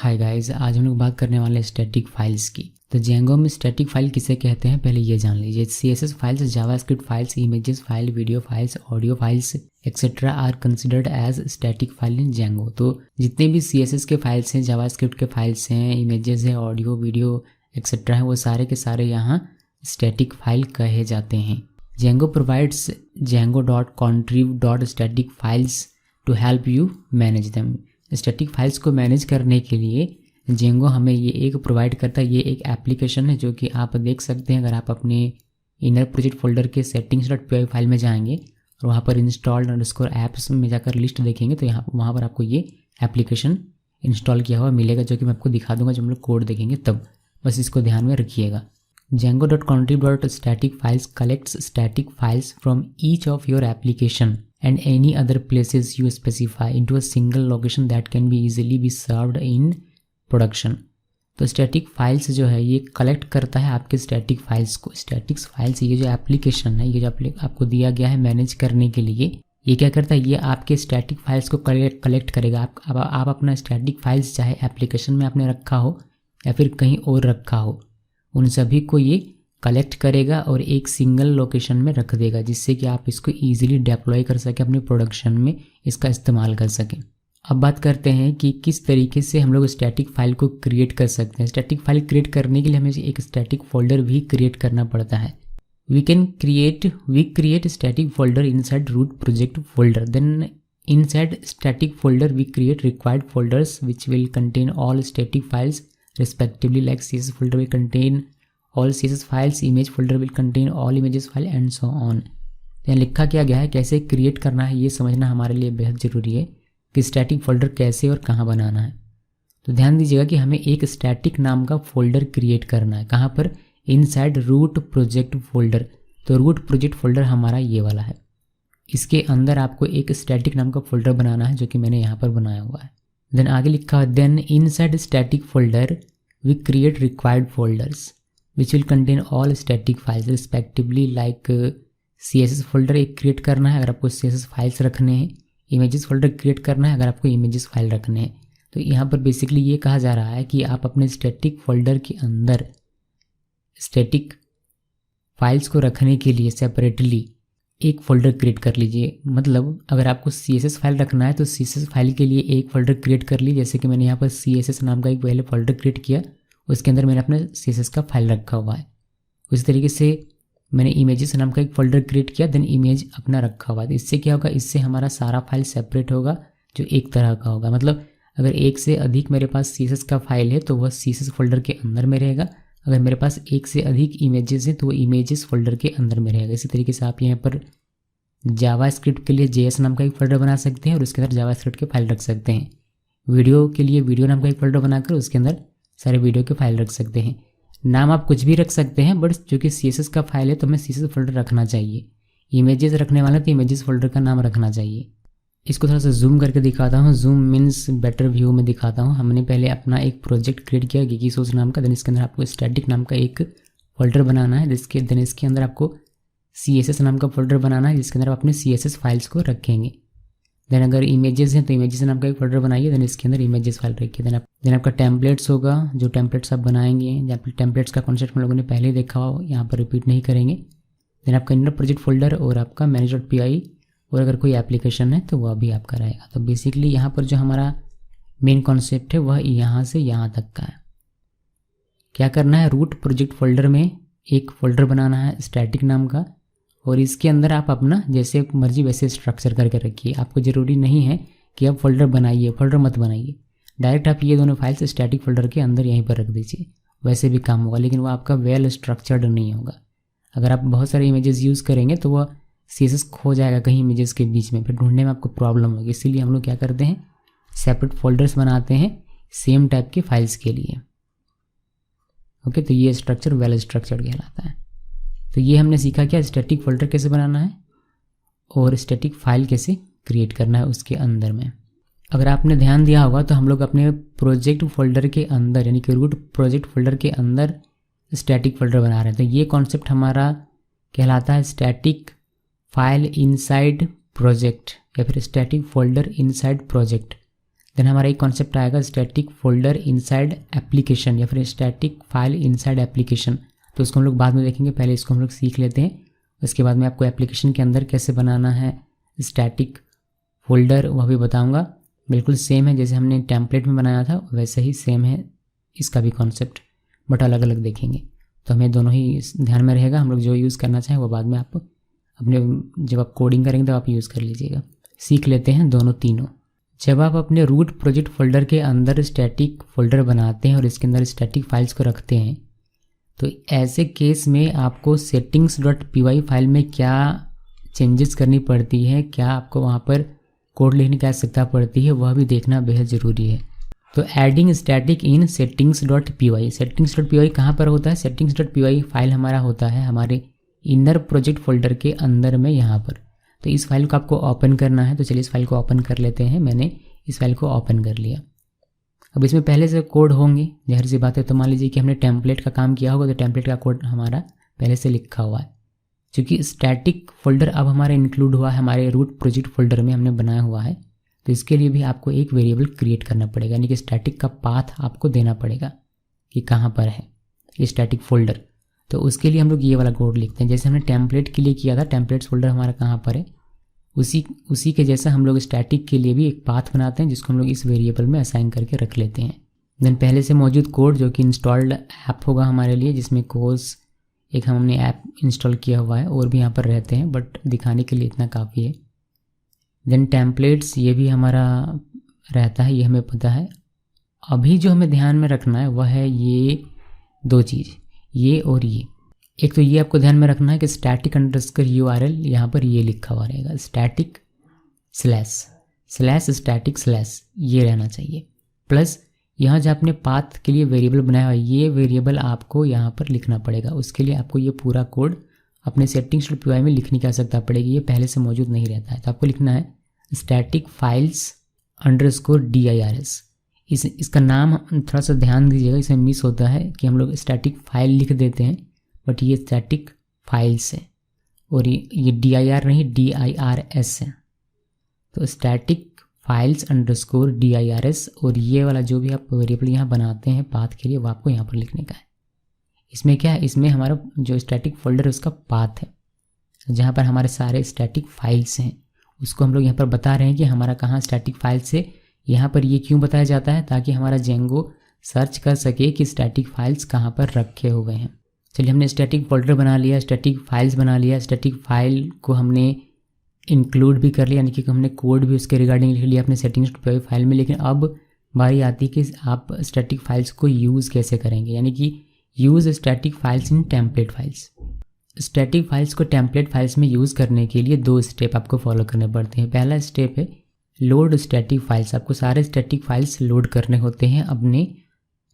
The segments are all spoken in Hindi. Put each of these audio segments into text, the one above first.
हाय गाइस, आज हम लोग बात करने वाले हैं स्टैटिक फाइल्स की। तो जेंगो में स्टैटिक फाइल किसे कहते हैं पहले ये जान लीजिए। CSS files, JavaScript files, images file, video files, audio files etcetera are considered as static file in Django. तो जितने भी CSS के फाइल्स हैं, जावास्क्रिप्ट के फाइल्स हैं, इमेजेस है, ऑडियो वीडियो एक्सेट्रा है, वो सारे के सारे यहाँ स्टैटिक फाइल कहे जाते हैं। Django provides django.contrib.static files to help you manage them। Static files को मैनेज करने के लिए जेंगो हमें ये एक प्रोवाइड करता है। ये एक एप्लीकेशन है जो कि आप देख सकते हैं। अगर आप अपने इनर प्रोजेक्ट फोल्डर के settings.py फाइल में जाएंगे और वहाँ पर installed_apps में जाकर लिस्ट देखेंगे तो वहाँ पर आपको ये एप्लीकेशन इंस्टॉल किया हुआ मिलेगा, जो कि मैं आपको दिखा दूंगा जब हम लोग कोड देखेंगे तब। बस इसको ध्यान में रखिएगा। Django.contrib.static files collects static files from each of your application and any other places you specify into a single location that can be easily be served in production। तो स्टैटिक फाइल्स जो है ये कलेक्ट करता है आपके स्टैटिक फाइल्स को। स्टैटिक फाइल्स ये जो एप्लीकेशन है, ये जो आपको दिया गया है मैनेज करने के लिए, ये क्या करता है, ये आपके स्टैटिक फाइल्स को कलेक्ट करेगा। आप अपना स्टैटिक फाइल्स चाहे एप्लीकेशन में आपने रखा हो या फिर कहीं और रखा हो, उन सभी को ये कलेक्ट करेगा और एक सिंगल लोकेशन में रख देगा, जिससे कि आप इसको ईजिली डिप्लॉय कर सकें, अपने प्रोडक्शन में इसका इस्तेमाल कर सकें। अब बात करते हैं कि किस तरीके से हम लोग स्टैटिक फाइल को क्रिएट कर सकते हैं। स्टैटिक फाइल क्रिएट करने के लिए हमें एक स्टैटिक फोल्डर भी क्रिएट करना पड़ता है। We create static folder inside root project folder. Then inside static folder we create required folders which will contain all static files respectively, like CSS folder will contain all CSS files, image folder will contain all images file and so on। यहाँ लिखा क्या गया है, कैसे क्रिएट करना है ये समझना हमारे लिए बेहद ज़रूरी है कि स्टैटिक फोल्डर कैसे और कहाँ बनाना है। तो ध्यान दीजिएगा कि हमें एक स्टैटिक नाम का फोल्डर क्रिएट करना है। कहाँ पर? Inside root project folder. तो रूट प्रोजेक्ट फोल्डर हमारा ये वाला है। इसके अंदर आपको एक स्टैटिक नाम का फोल्डर बनाना है, जो कि मैंने यहाँ पर बनाया हुआ है। देन आगे लिखा है, then inside static folder we create required folders which will contain all static files respectively, like CSS folder एक क्रिएट करना है अगर आपको CSS फाइल्स रखने हैं, इमेजेस फोल्डर क्रिएट करना है अगर आपको इमेजेस फाइल रखने हैं। तो यहाँ पर बेसिकली ये कहा जा रहा है कि आप अपने स्टैटिक फोल्डर के अंदर स्टैटिक फाइल्स को रखने के लिए सेपरेटली एक फ़ोल्डर क्रिएट कर लीजिए। मतलब अगर आपको CSS फाइल रखना है तो CSS फाइल के लिए एक फ़ोल्डर क्रिएट कर लीजिए। जैसे कि मैंने यहाँ पर CSS नाम का एक पहले फ़ोल्डर क्रिएट किया, उसके अंदर मैंने अपना CSS का फाइल रखा हुआ है। उसी तरीके से मैंने इमेजेस नाम का एक फ़ोल्डर क्रिएट किया, देन इमेज अपना रखा हुआ है। इससे क्या होगा, इससे हमारा सारा फाइल सेपरेट होगा, जो एक तरह का होगा। मतलब अगर एक से अधिक मेरे पास CSS का फाइल है तो वह CSS फोल्डर के अंदर में रहेगा। अगर मेरे पास एक से अधिक इमेजेस हैं तो वो इमेजेस फोल्डर के अंदर में रहेगा। इसी तरीके से आप यहाँ पर जावास्क्रिप्ट के लिए JS नाम का एक फ़ोल्डर बना सकते हैं और उसके अंदर जावास्क्रिप्ट के फाइल रख सकते हैं। वीडियो के लिए वीडियो नाम का एक फ़ोल्डर बनाकर उसके अंदर सारे वीडियो के फाइल रख सकते हैं। नाम आप कुछ भी रख सकते हैं, बट चूँकि CSS का फाइल है तो हमें CSS फोल्डर रखना चाहिए। इमेजेस रखने वाला तो इमेजेस फोल्डर का नाम रखना चाहिए। इसको थोड़ा सा जूम करके दिखाता हूँ। जूम मीन्स बेटर व्यू में दिखाता हूँ। हमने पहले अपना एक प्रोजेक्ट क्रिएट किया Geeky नाम का। देन इसके अंदर आपको स्टैटिक नाम का एक फ़ोल्डर बनाना है, देन इसके अंदर आपको CSS नाम का फ़ोल्डर बनाना है, जिसके अंदर आप अपने CSS फाइल्स को रखेंगे। देन अगर इमेजेस हैं तो इमेजेस नाम का एक फ़ोल्डर बनाइए, देन इसके अंदर इमेजेस फाइल रखिए। देन आपका टेम्पलेट्स होगा, जो टेम्पलेट्स आप बनाएंगे। जहाँ टेम्पलेट्स का कॉन्सेप्ट हम लोगों ने पहले ही देखा हो, यहाँ पर रिपीट नहीं करेंगे। देन आपका इनर प्रोजेक्ट फोल्डर और आपका manage.py, और अगर कोई एप्लीकेशन है तो वह भी आपका रहेगा। तो बेसिकली यहाँ पर जो हमारा मेन कॉन्सेप्ट है वह यहाँ से यहाँ तक का है। क्या करना है, रूट प्रोजेक्ट फोल्डर में एक फ़ोल्डर बनाना है स्टैटिक नाम का, और इसके अंदर आप अपना जैसे मर्जी वैसे स्ट्रक्चर करके रखिए। आपको ज़रूरी नहीं है कि आप फोल्डर बनाइए, फोल्डर मत बनाइए। डायरेक्ट आप ये दोनों फाइल्स स्टैटिक फोल्डर के अंदर यहीं पर रख दीजिए, वैसे भी काम होगा, लेकिन वो आपका वेल स्ट्रक्चर्ड नहीं होगा। अगर आप बहुत सारे इमेजेस यूज़ करेंगे तो वह CSS खो जाएगा कहीं इमेजेस के बीच में, फिर ढूंढने में आपको प्रॉब्लम होगी। इसीलिए हम लोग क्या करते हैं, सेपरेट फोल्डर्स बनाते हैं सेम टाइप के फाइल्स के लिए। ओके, तो ये स्ट्रक्चर वेल स्ट्रक्चर्ड कहलाता है। तो ये हमने सीखा क्या, स्टैटिक फोल्डर कैसे बनाना है और स्टैटिक फाइल कैसे क्रिएट करना है उसके अंदर में। अगर आपने ध्यान दिया होगा तो हम लोग अपने प्रोजेक्ट फोल्डर के अंदर, यानी कि रूट प्रोजेक्ट फोल्डर के अंदर स्टैटिक फोल्डर बना रहे हैं। तो ये कॉन्सेप्ट हमारा कहलाता है स्टैटिक फाइल इनसाइड प्रोजेक्ट, या फिर static folder inside project. Then हमारा एक कॉन्सेप्ट आएगा स्टैटिक फोल्डर इनसाइड एप्लीकेशन या फिर स्टैटिक फाइल इनसाइड एप्लीकेशन। तो उसको हम लोग बाद में देखेंगे, पहले इसको हम लोग सीख लेते हैं। उसके बाद में आपको एप्लीकेशन के अंदर कैसे बनाना है स्टैटिक फोल्डर वह भी बताऊंगा। बिल्कुल सेम है जैसे हमने टेम्पलेट में बनाया था वैसे ही सेम है इसका भी कॉन्सेप्ट, बट अलग अलग देखेंगे। तो हमें दोनों ही ध्यान में रहेगा। हम लोग जो यूज़ करना चाहें वो बाद में आप अपने जब आप कोडिंग करेंगे तो आप यूज़ कर लीजिएगा। सीख लेते हैं दोनों तीनों। जब आप अपने रूट प्रोजेक्ट फोल्डर के अंदर स्टैटिक फोल्डर बनाते हैं और इसके अंदर स्टैटिक फाइल्स को रखते हैं तो ऐसे केस में आपको settings.py फाइल में क्या चेंजेस करनी पड़ती है, क्या आपको वहाँ पर कोड लिखने की आवश्यकता पड़ती है, वह भी देखना बेहद ज़रूरी है। तो एडिंग स्टैटिक इन settings.py, settings.py कहाँ पर होता है? settings.py फाइल हमारा होता है हमारे इनर प्रोजेक्ट फोल्डर के अंदर में यहाँ पर। तो इस फाइल को आपको ओपन करना है। तो चलिए इस फाइल को ओपन कर लेते हैं। मैंने इस फाइल को ओपन कर लिया। अब इसमें पहले से कोड होंगे, ज़ाहिर सी बात है। तो मान लीजिए कि हमने टेम्पलेट का काम किया होगा तो टेम्पलेट का कोड हमारा पहले से लिखा हुआ है। क्योंकि स्टैटिक फोल्डर अब हमारा इंक्लूड हुआ है हमारे रूट प्रोजेक्ट फोल्डर में हमने बनाया हुआ है, तो इसके लिए भी आपको एक वेरिएबल क्रिएट करना पड़ेगा, यानी कि स्टैटिक का पाथ आपको देना पड़ेगा कि कहाँ पर है ये स्टैटिक फोल्डर। तो उसके लिए हम लोग ये वाला कोड लिखते हैं जैसे हमने टेम्पलेट के लिए किया था। टेम्पलेट्स फोल्डर हमारा कहाँ पर है, उसी के जैसा हम लोग स्टैटिक के लिए भी एक पाथ बनाते हैं जिसको हम लोग इस वेरिएबल में असाइन करके रख लेते हैं। देन पहले से मौजूद कोड जो कि इंस्टॉल्ड ऐप होगा हमारे लिए, जिसमें कोर्स एक हमने ऐप इंस्टॉल किया हुआ है, और भी यहाँ पर रहते हैं बट दिखाने के लिए इतना काफ़ी है। देन टेम्पलेट्स ये भी हमारा रहता है, ये हमें पता है। अभी जो हमें ध्यान में रखना है वह है ये दो चीज़, ये और ये। एक तो ये आपको ध्यान में रखना है कि स्टैटिक अंडरस्कोर URL यहाँ पर ये लिखा हुआ रहेगा, स्टैटिक स्लैश स्टैटिक स्लैश ये रहना चाहिए। प्लस यहाँ जो आपने पाथ के लिए वेरिएबल बनाया हुआ है ये वेरिएबल आपको यहाँ पर लिखना पड़ेगा। उसके लिए आपको ये पूरा कोड अपने settings.py में लिखने की आवश्यकता पड़ेगी, ये पहले से मौजूद नहीं रहता है। तो आपको लिखना है स्टैटिक फाइल्स _dirs। इसका नाम थोड़ा सा ध्यान दीजिएगा, इसमें मिस होता है कि हम लोग स्टैटिक फाइल लिख देते हैं बट ये स्टैटिक फाइल्स है और ये dir नहीं DIRS है। तो स्टैटिक फाइल्स _dirs और ये वाला जो भी आप वेरिएबल यहाँ बनाते हैं पाथ के लिए वो आपको यहाँ पर लिखने का है। इसमें क्या है, इसमें हमारा जो स्टैटिक फोल्डर है उसका पाथ है जहाँ पर हमारे सारे स्टैटिक फाइल्स हैं, उसको हम लोग यहाँ पर बता रहे हैं कि हमारा कहाँ स्टैटिक फाइल्स है। यहाँ पर ये क्यों बताया जाता है, ताकि हमारा जेंगो सर्च कर सके कि स्टैटिक फाइल्स कहाँ पर रखे हुए हैं। चलिए हमने स्टैटिक फोल्डर बना लिया, स्टैटिक फाइल्स बना लिया, स्टैटिक फाइल को हमने इंक्लूड भी कर लिया, यानी कि हमने कोड भी उसके रिगार्डिंग लिख लिया अपने settings.py फाइल में। लेकिन अब बारी आती है कि आप स्टैटिक फाइल्स को यूज़ कैसे करेंगे, यानी कि use static files in template files. Static files को टेम्पलेट फाइल्स में यूज़ करने के लिए दो स्टेप आपको फॉलो करने पड़ते हैं। पहला स्टेप है लोड स्टैटिक फाइल्स। आपको सारे स्टैटिक फाइल्स लोड करने होते हैं अपने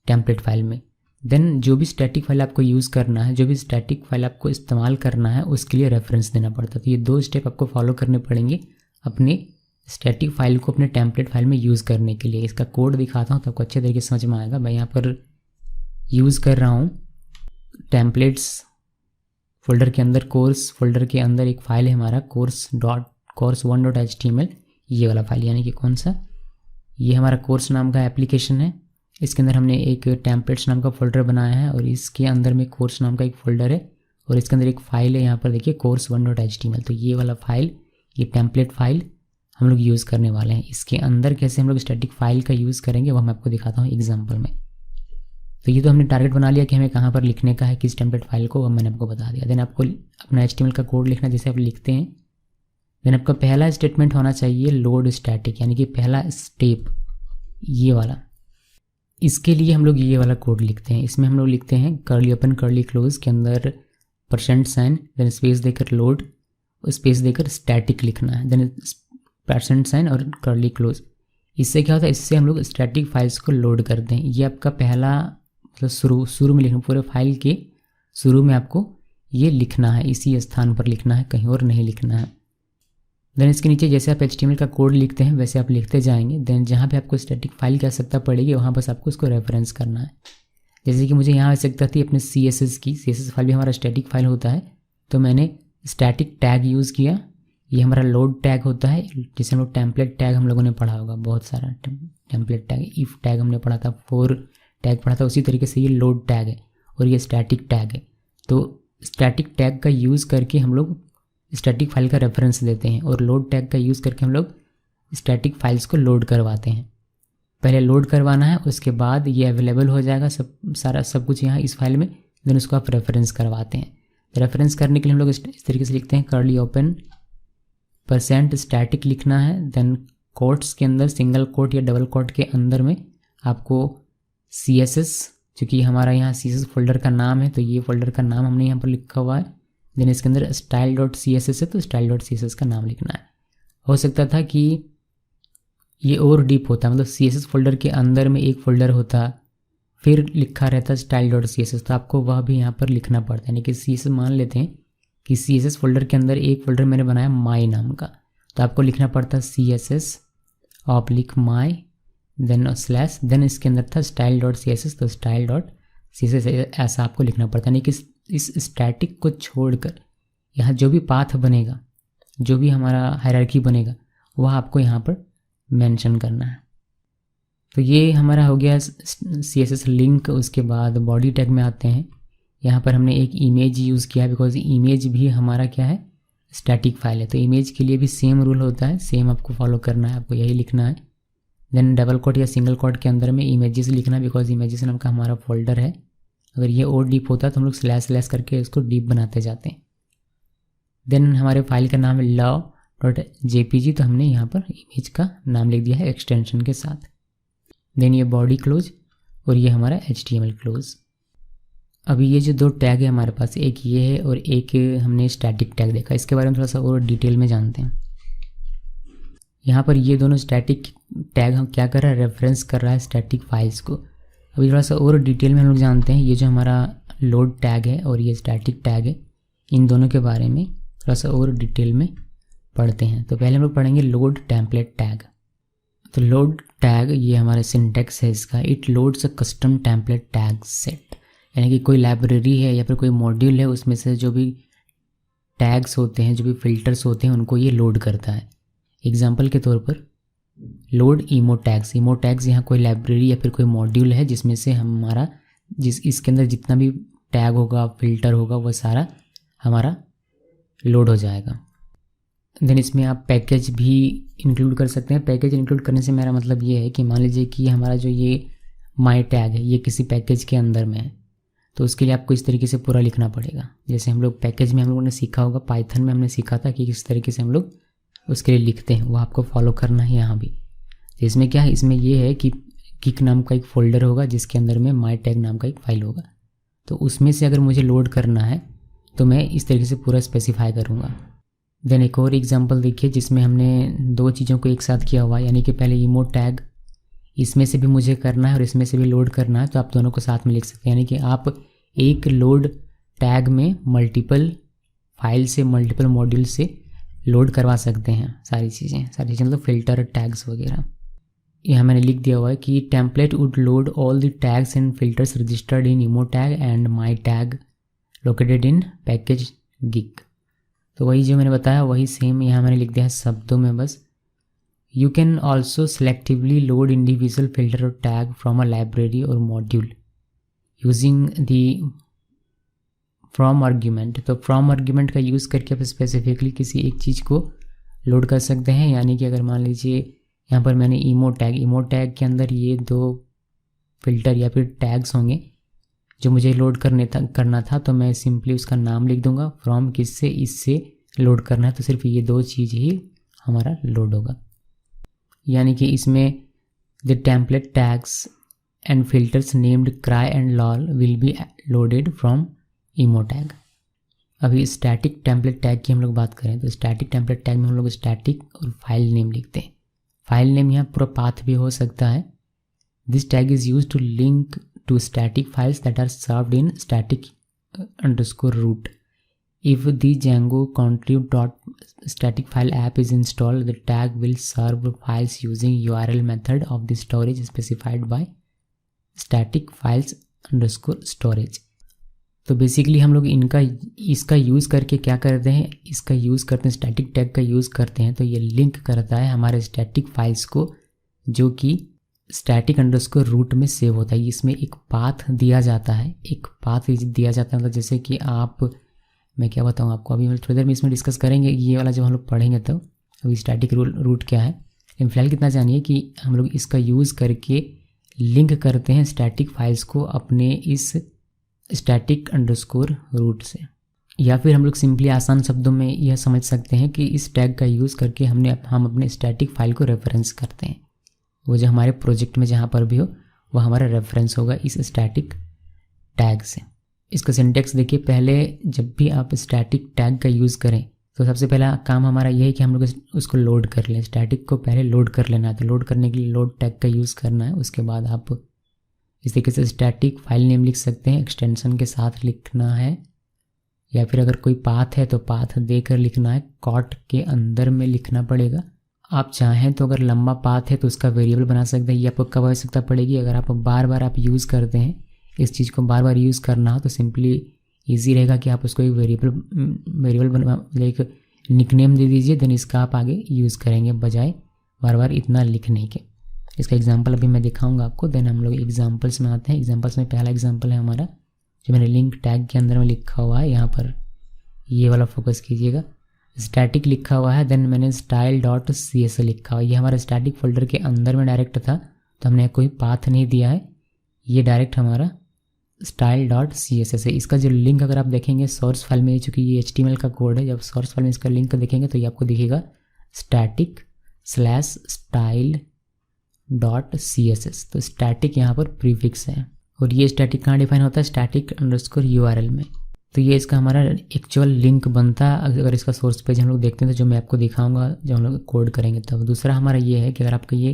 टेम्पलेट फाइल में। देन जो भी स्टैटिक फाइल आपको यूज़ करना है, जो भी स्टैटिक फाइल आपको इस्तेमाल करना है, उसके लिए रेफरेंस देना पड़ता है। तो ये दो स्टेप आपको फॉलो करने पड़ेंगे अपने स्टैटिक फाइल को अपने टेम्पलेट फाइल में यूज़ करने के लिए। इसका कोड दिखाता हूँ तो आपको अच्छे तरीके से समझ में आएगा। मैं यहाँ पर यूज़ कर रहा हूँ टेम्पलेट्स फोल्डर के अंदर, कोर्स फोल्डर के अंदर एक फ़ाइल है हमारा course1.html, ये वाला फाइल, यानी कि कौन सा, ये हमारा कोर्स नाम का एप्लीकेशन है। इसके अंदर हमने एक टेम्पलेट्स नाम का फोल्डर बनाया है और इसके अंदर में कोर्स नाम का एक फ़ोल्डर है और इसके अंदर एक फ़ाइल है यहाँ पर देखिए course1.html। तो ये वाला फाइल, ये टेम्पलेट फाइल हम लोग यूज़ करने वाले हैं। इसके अंदर कैसे हम लोग स्टैटिक फाइल का यूज़ करेंगे वह मैं आपको दिखाता हूँ एग्जाम्पल में। तो ये तो हमने टारगेट बना लिया कि हमें कहाँ पर लिखने का है किस टेम्पलेट फाइल को, वह मैंने आपको बता दिया। देन आपको अपना HTML का कोड लिखना जैसे आप लिखते हैं। देन आपका पहला स्टेटमेंट होना चाहिए लोड स्टैटिक, यानी कि पहला स्टेप ये वाला। इसके लिए हम लोग ये वाला कोड लिखते हैं। इसमें हम लोग लिखते हैं कर्ली ओपन कर्ली क्लोज के अंदर %, देन स्पेस देकर लोड, स्पेस देकर स्टैटिक लिखना है, देन %, और कर्ली क्लोज। इससे क्या होता है, इससे हम लोग स्टैटिक फाइल्स को लोड करते हैं। ये आपका पहला मतलब शुरू में लिखना, पूरे फाइल के शुरू में आपको ये लिखना है, इसी स्थान पर लिखना है, कहीं और नहीं लिखना है। देन इसके नीचे जैसे आप HTML का कोड लिखते हैं वैसे आप लिखते जाएंगे। देन जहाँ पे आपको स्टैटिक फाइल की आवश्यकता पड़ेगी वहाँ बस आपको उसको रेफरेंस करना है। जैसे कि मुझे यहाँ आवश्यकता थी अपने CSS की, CSS फाइल भी हमारा स्टैटिक फाइल होता है, तो मैंने स्टैटिक टैग यूज़ किया, ये हमारा लोड टैग होता है, जिसे हम लोग टेम्पलेट टैग हम लोगों ने पढ़ा होगा, बहुत सारा टेम्पलेट टैग, इफ़ टैग हमने पढ़ा था, फॉर टैग पढ़ा था, उसी तरीके से ये लोड टैग है और ये स्टैटिक टैग है। तो स्टैटिक टैग का यूज़ करके हम लोग स्टैटिक फाइल का रेफरेंस देते हैं और लोड टैग का यूज़ करके हम लोग स्टैटिक फाइल्स को लोड करवाते हैं। पहले लोड करवाना है, उसके बाद ये अवेलेबल हो जाएगा सब कुछ यहाँ इस फाइल में, देन उसको आप रेफरेंस करवाते हैं। रेफरेंस करने के लिए हम लोग इस तरीके से लिखते हैं, कर्ली ओपन %static लिखना है, देन कोट्स के अंदर सिंगल कोट या डबल कोट के अंदर में आपको CSS, चूँकि हमारा यहाँ CSS फोल्डर का नाम है तो ये फोल्डर का नाम हमने यहाँ पर लिखा हुआ है, देन इसके अंदर style.css है तो style.css का नाम लिखना है। हो सकता था कि ये और डीप होता, मतलब CSS फोल्डर के अंदर में एक फ़ोल्डर होता फिर लिखा रहता style.css, तो आपको वह भी यहाँ पर लिखना पड़ता है। यानी कि CSS मान लेते हैं कि CSS फोल्डर के अंदर एक फ़ोल्डर मैंने बनाया my नाम का, तो आपको लिखना पड़ता CSS/my देन स्लैश, देन इसके अंदर था style.css तो style.css ऐसा आपको लिखना पड़ता है। यानी कि इस स्टैटिक को छोड़कर यहाँ जो भी पाथ बनेगा, जो भी हमारा हायरार्की बनेगा, वह आपको यहाँ पर मेंशन करना है। तो ये हमारा हो गया CSS लिंक। उसके बाद बॉडी टैग में आते हैं। यहाँ पर हमने एक इमेज यूज़ किया बिकॉज इमेज भी हमारा क्या है, स्टैटिक फाइल है, तो इमेज के लिए भी सेम रूल होता है, सेम आपको फॉलो करना है, आपको यही लिखना है। देन डबल कोट या सिंगल कोट के अंदर में इमेजेस लिखना है बिकॉज इमेजेस नाम का हमारा फोल्डर है। अगर ये और डीप होता तो हम लोग स्लैश करके इसको डीप बनाते जाते हैं। देन हमारे फाइल का नाम है love.jpg, तो हमने यहाँ पर इमेज का नाम लिख दिया है एक्सटेंशन के साथ। देन ये बॉडी क्लोज और ये हमारा HTML क्लोज। अभी ये जो दो टैग है हमारे पास, एक ये है और एक हमने स्टैटिक टैग देखा, इसके बारे में थोड़ा सा और डिटेल में जानते हैं। यहाँ पर ये दोनों स्टैटिक टैग हम क्या कर रहा है, रेफरेंस कर रहा है स्टैटिक फाइल्स को। अभी थोड़ा सा और डिटेल में हम लोग जानते हैं। ये जो हमारा लोड टैग है और ये स्टैटिक टैग है, इन दोनों के बारे में थोड़ा सा और डिटेल में पढ़ते हैं। तो पहले हम लोग पढ़ेंगे लोड टेम्पलेट टैग। तो लोड टैग ये हमारा सिंटेक्स है इसका, it loads a custom template tag set, यानी कि कोई लाइब्रेरी है या फिर कोई मॉड्यूल है, उसमें से जो भी टैग्स होते हैं, जो भी फिल्टर्स होते हैं, उनको ये लोड करता है। एग्जाम्पल के तौर पर लोड ईमो टैग्स यहाँ कोई लाइब्रेरी या फिर कोई मॉड्यूल है जिसमें से हमारा इसके अंदर जितना भी टैग होगा, फिल्टर होगा, वह सारा हमारा लोड हो जाएगा। देन इसमें आप पैकेज भी इंक्लूड कर सकते हैं। पैकेज इंक्लूड करने से मेरा मतलब ये है कि मान लीजिए कि हमारा जो ये माई टैग है ये किसी पैकेज के अंदर में है, तो उसके लिए आपको इस तरीके से पूरा लिखना पड़ेगा। जैसे हम लोग पैकेज में हम लोगों ने सीखा होगा, पाइथन में हमने सीखा था कि किस तरीके से हम लोग उसके लिए लिखते हैं, वो आपको फॉलो करना है यहाँ भी। तो इसमें क्या है, इसमें ये है कि किक नाम का एक फ़ोल्डर होगा जिसके अंदर में माई टैग नाम का एक फ़ाइल होगा, तो उसमें से अगर मुझे लोड करना है तो मैं इस तरीके से पूरा स्पेसिफाई करूँगा। देन एक और एग्जांपल देखिए जिसमें हमने दो चीज़ों को एक साथ किया हुआ है, यानी कि पहले ईमो टैग इसमें से भी मुझे करना है और इसमें से भी लोड करना है, तो आप दोनों को साथ में लिख सकते हैं। यानी कि आप एक लोड टैग में मल्टीपल फाइल से, मल्टीपल मॉड्यूल से लोड करवा सकते हैं सारी चीज़ें मतलब फ़िल्टर, टैग्स वगैरह। यहाँ मैंने लिख दिया हुआ है कि template would load all the tags and filters registered in emo tag and my tag located in package गिक। तो वही जो मैंने बताया वही सेम यहाँ मैंने लिख दिया है शब्दों में बस। You can also selectively load individual filter और टैग फ्रॉम अ लाइब्रेरी और module using the from argument. तो फ्रॉम आर्ग्यूमेंट का यूज़ करके आप स्पेसिफिकली किसी एक चीज़ को लोड कर सकते हैं। यानी कि अगर मान लीजिए यहाँ पर मैंने ईमो टैग के अंदर ये दो फिल्टर या फिर टैग्स होंगे जो मुझे लोड करना था, तो मैं सिंपली उसका नाम लिख दूंगा, फ्रॉम किससे, इससे लोड करना है, तो सिर्फ ये दो चीज़ ही हमारा लोड होगा। यानी कि इसमें the template tags and filters named cry and lol will be loaded from emo tag. अभी स्टैटिक टेम्पलेट टैग की हम लोग बात करें तो स्टैटिक टेम्पलेट टैग में हम लोग स्टैटिक और फाइल नेम लिखते हैं। फाइल नेम यहाँ पूरा पाथ भी हो सकता है। This tag is use to link to static files that are served in static underscore root. If the Django contrib.static file app is installed, the tag will serve files using URL method of the storage specified by static files underscore storage. तो बेसिकली हम लोग इसका यूज़ करके क्या करते हैं, इसका यूज़ करते हैं, स्टैटिक टैग का यूज़ करते हैं। तो ये लिंक करता है हमारे स्टैटिक फाइल्स को जो कि स्टैटिक अंडरस्कोर रूट में सेव होता है। इसमें एक पाथ दिया जाता है, मतलब जैसे कि मैं क्या बताऊँ आपको, अभी थोड़ी देर में इसमें डिस्कस करेंगे ये वाला जब हम लोग पढ़ेंगे तो अभी स्टैटिक रूट क्या है। लेकिन फिलहाल कितना जानिए कि हम लोग इसका यूज़ करके लिंक करते हैं स्टैटिक फाइल्स को अपने इस स्टैटिक अंडरस्कोर रूट से। या फिर हम लोग सिंपली आसान शब्दों में यह समझ सकते हैं कि इस टैग का यूज़ करके हम अपने स्टैटिक फाइल को रेफरेंस करते हैं। वो जो हमारे प्रोजेक्ट में जहाँ पर भी हो वह हमारा रेफरेंस होगा इस स्टैटिक टैग से। इसका सिंटेक्स देखिए, पहले जब भी आप स्टैटिक टैग का यूज़ करें तो सबसे पहला काम हमारा यह है कि हम लोग उसको लोड कर लें। स्टैटिक को पहले लोड कर लेना है, तो लोड करने के लिए लोड टैग का यूज़ करना है। उसके बाद आप इस तरीके से स्टैटिक फाइल नेम लिख सकते हैं, एक्सटेंशन के साथ लिखना है, या फिर अगर कोई पाथ है तो पाथ देकर लिखना है, कॉट के अंदर में लिखना पड़ेगा। आप चाहें तो अगर लंबा पाथ है तो उसका वेरिएबल बना सकते हैं, ये आपको कब आवश्यकता पड़ेगी, अगर आप बार बार आप यूज़ करते हैं, इस चीज़ को बार बार यूज़ करना हो तो सिंपली ईजी रहेगा कि आप उसको एक वेरिएबल बना, एक निकनेम दे दीजिए, देन इसका आप आगे यूज़ करेंगे बजाय बार बार इतना लिखने के। इसका एग्जांपल अभी मैं दिखाऊंगा आपको, देन हम लोग एग्जांपल्स में आते हैं। एग्जांपल्स में पहला एग्जांपल है हमारा जो मैंने लिंक टैग के अंदर में लिखा हुआ है, यहाँ पर ये वाला फोकस कीजिएगा, स्टैटिक लिखा हुआ है, देन मैंने style.css लिखा हुआ है। ये हमारा स्टैटिक फोल्डर के अंदर में डायरेक्ट था, तो हमने कोई पाथ नहीं दिया है, ये डायरेक्ट हमारा style.css है। इसका जो लिंक अगर आप देखेंगे सोर्स फाइल में, चूँकि ये HTML का कोड है, जब सोर्स फाइल में इसका लिंक देखेंगे तो ये आपको दिखेगा static/style.css। तो स्टैटिक यहाँ पर प्रीफिक्स है, और ये स्टैटिक कहाँ डिफाइन होता है, स्टैटिक अंडरस्कोर URL में। तो ये इसका हमारा एक्चुअल लिंक बनता है अगर इसका सोर्स पेज हम लोग देखते हैं, तो जो मैं आपको दिखाऊंगा जब हम लोग कोड करेंगे तब। दूसरा हमारा ये है कि अगर आपका ये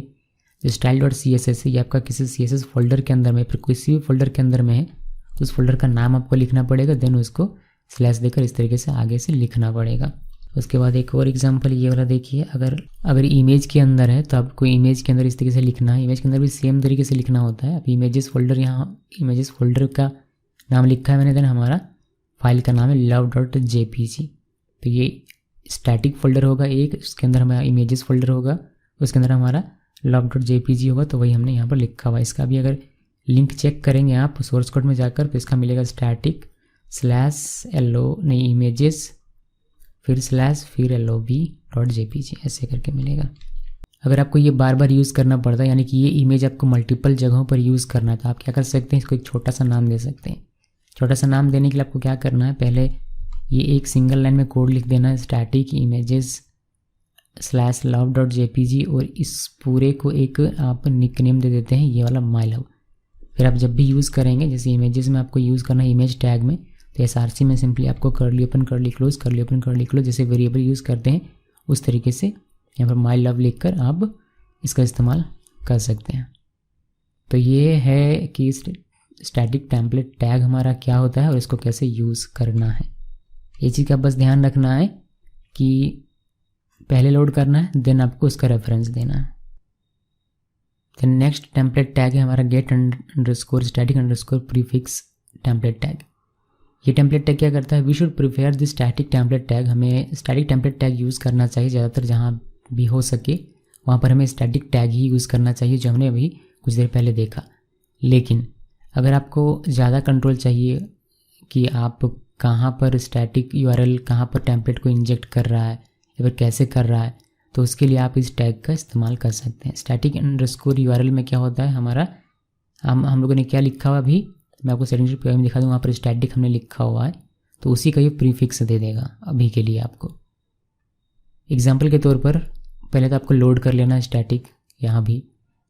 जो style.css है ये आपका किसी CSS फोल्डर के अंदर में, फिर किसी भी फोल्डर के अंदर में है, तो उस फोल्डर का नाम आपको लिखना पड़ेगा, देन उसको स्लैश देकर इस तरीके से आगे से लिखना पड़ेगा। उसके बाद एक और एग्जांपल ये वाला देखिए, अगर इमेज के अंदर है तो आपको इमेज के अंदर इस तरीके से लिखना है, इमेज के अंदर भी सेम तरीके से लिखना होता है। अब इमेजेस फोल्डर, यहाँ इमेजेस फोल्डर का नाम लिखा है मैंने, देन हमारा फाइल का नाम है love.jpg। तो ये स्टैटिक फोल्डर होगा एक, उसके अंदर हमारा इमेजेस फोल्डर होगा, उसके अंदर हमारा love.jpg होगा, तो वही हमने यहाँ पर लिखा हुआ है। इसका भी अगर लिंक चेक करेंगे आप सोर्स कोड में जाकर तो इसका मिलेगा images फिर lov.jpg ऐसे करके मिलेगा। अगर आपको ये बार बार यूज़ करना पड़ता है, यानी कि ये इमेज आपको मल्टीपल जगहों पर यूज़ करना है, तो आप क्या कर सकते हैं, इसको एक छोटा सा नाम दे सकते हैं। छोटा सा नाम देने के लिए आपको क्या करना है, पहले ये एक सिंगल लाइन में कोड लिख देना है, स्टैटिक images/love.jpg, और इस पूरे को एक आप निकनेम दे देते हैं, ये वाला माई लव। फिर आप जब भी यूज़ करेंगे, जैसे इमेजेस में आपको यूज़ करना है इमेज टैग में, तो SRC में सिंपली आपको कर्ली ओपन कर्ली क्लोज जैसे वेरिएबल यूज़ करते हैं उस तरीके से यहाँ पर माई लव लिख कर आप इसका इस्तेमाल कर सकते हैं। तो ये है कि स्टैटिक टेम्पलेट टैग हमारा क्या होता है और इसको कैसे यूज़ करना है। ये चीज़ का बस ध्यान रखना है कि पहले लोड करना है, देन आपको उसका रेफरेंस देना है। देन नेक्स्ट टेम्पलेट टैग है हमारा get_static_prefix टेम्पलेट टैग। ये टेम्पलेट टैग क्या करता है, we should prefer this static template tag. हमें स्टैटिक टेम्पलेट टैग यूज़ करना चाहिए ज़्यादातर, जहाँ भी हो सके वहाँ पर हमें स्टैटिक टैग ही यूज़ करना चाहिए, जो हमने अभी कुछ देर पहले देखा। लेकिन अगर आपको ज़्यादा कंट्रोल चाहिए कि आप कहाँ पर स्टैटिक URL कहाँ पर टेम्पलेट को इंजेक्ट कर रहा है या फिर कैसे कर रहा है, तो उसके लिए आप इस टैग का इस्तेमाल कर सकते हैं। static_URL URL में क्या होता है हमारा, हम लोगों ने क्या लिखा हुआ अभी मैं आपको सेटिंग्स में दिखा दूँ, वहाँ पर स्टैटिक हमने लिखा हुआ है, तो उसी का ये प्रीफिक्स दे देगा अभी के लिए आपको। एग्जाम्पल के तौर पर पहले तो आपको लोड कर लेना है स्टैटिक यहाँ भी,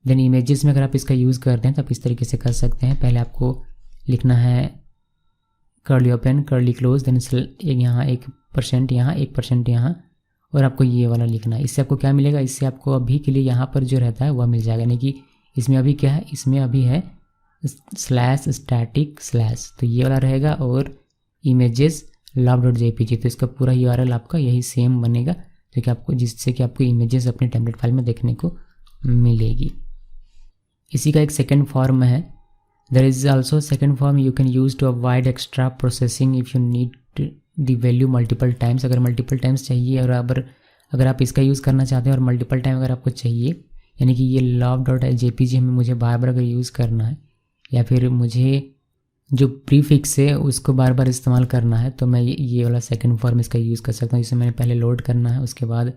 देन इमेजेस में अगर आप इसका यूज़ करते हैं तो आप इस तरीके से कर सकते हैं। पहले आपको लिखना है curly open curly close, then यहाँ 1% यहाँ 1% यहाँ, और आपको ये वाला लिखना है। इससे आपको क्या मिलेगा, इससे आपको अभी के लिए यहाँ पर जो रहता है वह मिल जाएगा, यानी कि इसमें अभी क्या है, इसमें अभी है /static/, तो ये वाला रहेगा, और images love.jpg, तो इसका पूरा URL आपका यही सेम बनेगा, जो कि आपको जिससे कि आपको इमेजेस अपने टेम्पलेट फाइल में देखने को मिलेगी। इसी का एक सेकंड फॉर्म है there is also second form you can use to avoid extra processing if you need the value multiple times. अगर मल्टीपल टाइम्स चाहिए और अगर आप इसका यूज़ करना चाहते हैं और मल्टीपल टाइम अगर आपको चाहिए, यानी कि ये love.jpg हमें मुझे बार बार अगर यूज़ करना है या फिर मुझे जो प्रीफिक्स है उसको बार बार इस्तेमाल करना है, तो मैं ये वाला सेकंड फॉर्म इसका यूज़ कर सकता हूँ, जिसे मैंने पहले लोड करना है। उसके बाद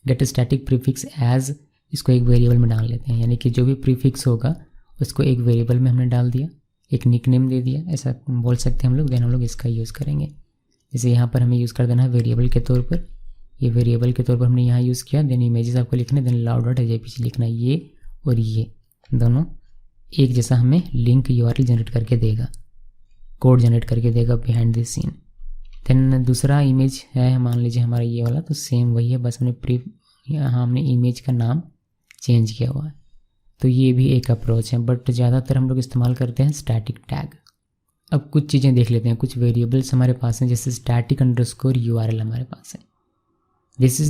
गेट स्टैटिक प्रीफिक्स एज, इसको एक वेरिएबल में डाल लेते हैं, यानी कि जो भी प्रीफिक्स होगा उसको एक वेरिएबल में हमने डाल दिया, एक निकनेम दे दिया, ऐसा बोल सकते हैं हम लोग। देन हम लोग इसका यूज़ करेंगे। जैसे यहाँ पर हमें यूज़ कर देना है वेरिएबल के तौर पर, ये वेरिएबल के तौर पर हमने यहाँ यूज़ किया। देन इमेजेस आपको लिखना है, देन love.jpg लिखना है। ये और ये दोनों एक जैसा हमें लिंक URL जनरेट करके देगा, कोड जनरेट करके देगा बिहाइंड दिस सीन। देन दूसरा इमेज है, मान लीजिए हमारा ये वाला, तो सेम वही है, बस यहाँ हमने इमेज का नाम चेंज किया हुआ है। तो ये भी एक अप्रोच है, बट ज़्यादातर हम लोग इस्तेमाल करते हैं स्टैटिक टैग। अब कुछ चीज़ें देख लेते हैं, कुछ वेरिएबल्स हमारे पास हैं, जैसे static_URL हमारे पास है। This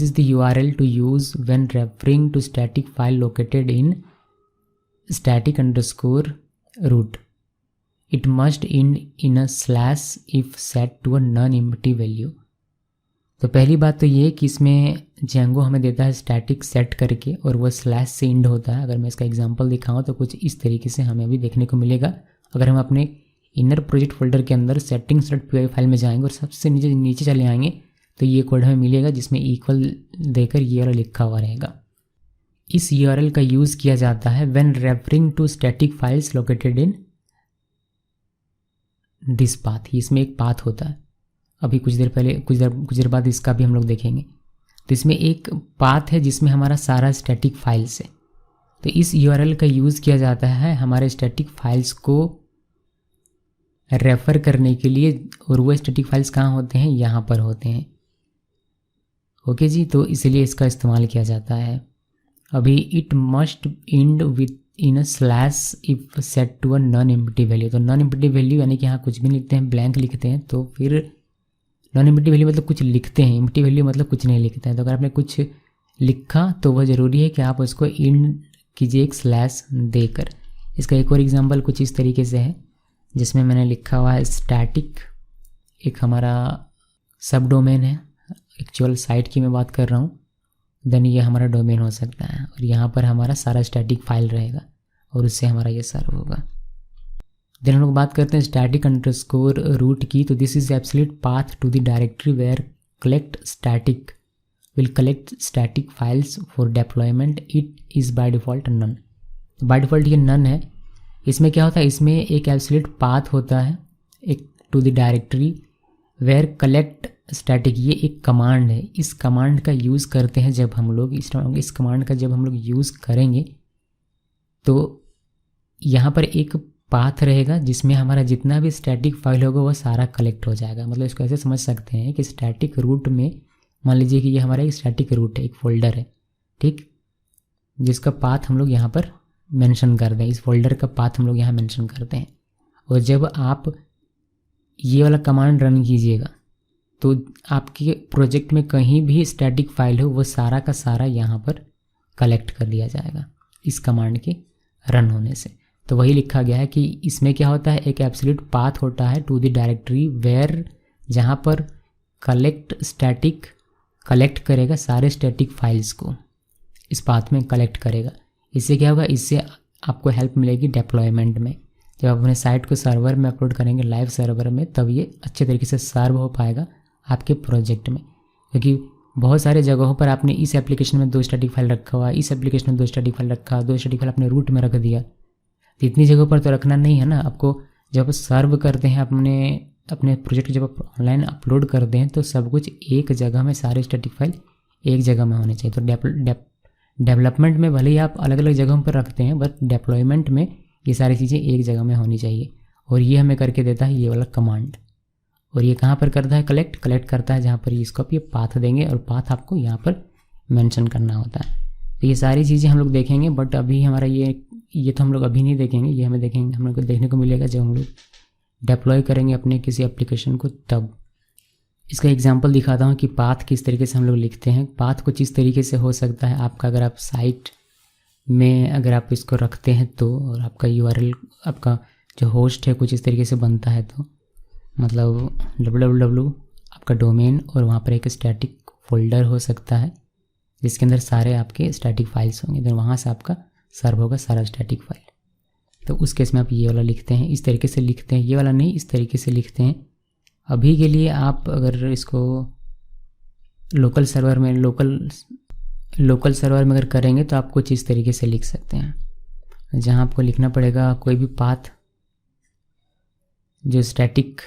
is the URL to use when referring to static file located in static_root। It must end in a slash if set to a non-empty value। तो पहली बात तो ये कि इसमें Django हमें देता है स्टैटिक सेट करके और वो स्लैश से एंड होता है। अगर मैं इसका एग्जांपल दिखाऊं तो कुछ इस तरीके से हमें अभी देखने को मिलेगा। अगर हम अपने इनर प्रोजेक्ट फोल्डर के अंदर settings.py फाइल में जाएंगे और सबसे नीचे चले आएंगे तो ये कोड हमें मिलेगा जिसमें इक्वल देकर ये वाला लिखा हुआ रहेगा। इस URL का यूज़ किया जाता है when referring to static files located in this path. इसमें एक पाथ होता है, अभी कुछ देर बाद इसका भी हम लोग देखेंगे। तो इसमें एक पाथ है जिसमें हमारा सारा स्टैटिक फाइल्स है। तो इस URL का यूज़ किया जाता है हमारे स्टैटिक फाइल्स को रेफ़र करने के लिए, और वो स्टैटिक फाइल्स कहाँ होते हैं, यहाँ पर होते हैं। ओके जी, तो इसलिए इसका इस्तेमाल किया जाता है। अभी it must end with in a slash if set to a non empty value. तो नॉन एम्प्टी वैल्यू यानी कि यहाँ कुछ भी लिखते हैं, ब्लैंक लिखते हैं, तो फिर नॉन एम्प्टी वैल्यू मतलब कुछ लिखते हैं, एम्प्टी वैल्यू मतलब कुछ नहीं लिखते हैं। तो अगर आपने कुछ लिखा तो वह ज़रूरी है कि आप उसको एंड कीजिए एक स्लैश देकर। इसका एक और एग्जांपल कुछ इस तरीके से है, जिसमें मैंने लिखा हुआ है स्टैटिक, एक हमारा सब डोमेन है, एक्चुअल साइट की मैं बात कर रहा हूँ। देन ये हमारा डोमेन हो सकता है और यहाँ पर हमारा सारा स्टैटिक फाइल रहेगा और उससे हमारा ये सर्व होगा। देन हम लोग बात करते हैं static_root की। तो this is absolute path to the directory where will collect static files for deployment. It is by default none. By default ये नन है। इसमें क्या होता है, इसमें एक एब्सोल्यूट पाथ होता है एक to the directory where collect static. ये एक कमांड है, इस कमांड का यूज़ करते हैं जब हम लोग इस कमांड का जब हम लोग यूज़ करेंगे तो यहाँ पर एक पाथ रहेगा जिसमें हमारा जितना भी स्टैटिक फाइल होगा वो सारा कलेक्ट हो जाएगा। मतलब इसको ऐसे समझ सकते हैं कि स्टैटिक रूट में मान लीजिए कि ये हमारा एक स्टैटिक रूट है, एक फोल्डर है, ठीक, जिसका पाथ हम लोग यहाँ पर मेंशन कर दें। इस फोल्डर का पाथ हम लोग यहाँ मेंशन करते हैं। और जब आप ये वाला कमांड रन कीजिएगा तो आपके प्रोजेक्ट में कहीं भी स्टैटिक फाइल हो वो सारा का सारा यहाँ पर कलेक्ट कर लिया जाएगा इस कमांड के रन होने से। तो वही लिखा गया है कि इसमें क्या होता है, एक एब्सोल्यूट पाथ होता है टू द डायरेक्टरी वेयर, जहाँ पर कलेक्ट करेगा सारे स्टैटिक फाइल्स को, इस पाथ में कलेक्ट करेगा। इससे क्या होगा, इससे आपको हेल्प मिलेगी डिप्लॉयमेंट में। जब आप अपने साइट को सर्वर में अपलोड करेंगे, लाइव सर्वर में, तब ये अच्छे तरीके से सर्व हो पाएगा आपके प्रोजेक्ट में। क्योंकि बहुत सारे जगहों पर आपने इस एप्लीकेशन में 2 स्टैटिक फाइल रखा हुआ, इस एप्लीकेशन में 2 स्टैटिक फाइल रखा, 2 स्टैटिक फाइल अपने रूट में रख दिया। तो इतनी जगहों पर तो रखना नहीं है ना आपको। जब आप सर्व करते हैं अपने प्रोजेक्ट, जब आप ऑनलाइन अपलोड करते हैं तो सब कुछ एक जगह में, सारे स्टैटिक फाइल एक जगह में होने चाहिए। तो डेवलपमेंट में भले ही आप अलग अलग जगहों पर रखते हैं, बट डिप्लॉयमेंट में ये सारी चीज़ें एक जगह में होनी चाहिए। और ये हमें करके देता है ये वाला कमांड। और ये कहाँ पर करता है, कलेक्ट करता है जहाँ पर इसको आप ये पाथ देंगे और पाथ आपको यहाँ पर मेंशन करना होता है। तो ये सारी चीज़ें हम लोग देखेंगे, बट अभी हमारा ये तो हम लोग अभी नहीं देखेंगे। ये हमें देखेंगे, हम लोग को देखने को मिलेगा जब हम लोग डिप्लॉय करेंगे अपने किसी एप्लीकेशन को तब। इसका एग्जांपल दिखाता हूँ कि पाथ किस तरीके से हम लोग लिखते हैं। पाथ कुछ इस तरीके से हो सकता है आपका, अगर आप साइट में अगर आप इसको रखते हैं तो, और आपका URL, आपका जो होस्ट है कुछ इस तरीके से बनता है, तो मतलब www आपका डोमेन और वहाँ पर एक स्टैटिक फोल्डर हो सकता है जिसके अंदर सारे आपके स्टैटिक फाइल्स होंगे, तो वहाँ से आपका सर्व होगा सारा स्टैटिक फाइल। तो उस केस में आप ये वाला लिखते हैं, इस तरीके से लिखते हैं, ये वाला नहीं, इस तरीके से लिखते हैं। अभी के लिए आप अगर इसको लोकल सर्वर में अगर करेंगे तो आप कुछ इस तरीके से लिख सकते हैं, जहाँ आपको लिखना पड़ेगा कोई भी पाथ जो static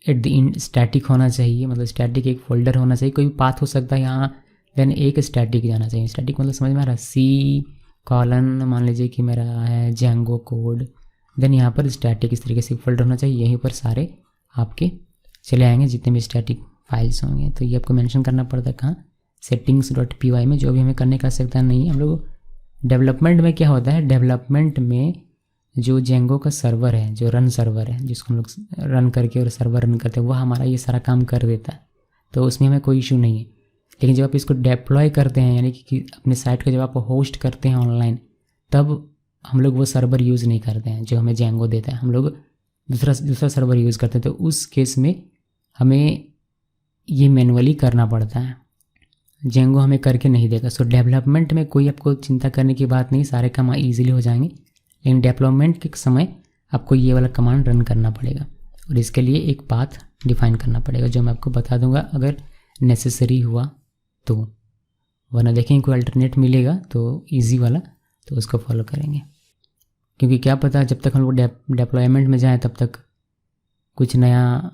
at the end static होना चाहिए, मतलब स्टैटिक एक फोल्डर होना चाहिए, कोई भी पाथ हो सकता है यहाँ, देन एक स्टैटिक जाना चाहिए। स्टैटिक मतलब समझ में आ रहा है, C:, मान लीजिए कि मेरा है Django कोड, देन यहाँ पर स्टैटिक इस तरीके से फोल्डर होना चाहिए, यहीं पर सारे आपके चले आएंगे जितने भी स्टैटिक फाइल्स होंगे। तो ये आपको मेंशन करना पड़ता है कहाँ, settings.py में, जो भी हमें करने का सकता नहीं। हम लोग डेवलपमेंट में क्या होता है, डेवलपमेंट में जो Django का सर्वर है, जो रन सर्वर है, जिसको हम लोग रन करके और सर्वर रन करते हैं, वह हमारा ये सारा काम कर देता है, तो उसमें हमें कोई इशू नहीं है। लेकिन जब आप इसको डिप्लॉय करते हैं, यानी कि अपने साइट को जब आप होस्ट करते हैं ऑनलाइन, तब हम लोग वो सर्वर यूज़ नहीं करते हैं जो हमें Django देता है, हम लोग दूसरा सर्वर यूज़ करते हैं। तो उस केस में हमें ये मैनुअली करना पड़ता है, Django हमें करके नहीं देगा। सो डेवलपमेंट में कोई आपको चिंता करने की बात नहीं, सारे काम ईजिली हो जाएंगे। लेकिन डेवलपमेंट के समय आपको ये वाला कमांड रन करना पड़ेगा और इसके लिए एक पाथ डिफाइन करना पड़ेगा, जो मैं आपको बता दूंगा अगर नेसेसरी हुआ तो, वरना देखेंगे कोई अल्टरनेट मिलेगा तो इजी वाला, तो उसको फॉलो करेंगे। क्योंकि क्या पता जब तक हम लोग डेप्लॉयमेंट में जाएं तब तक कुछ नया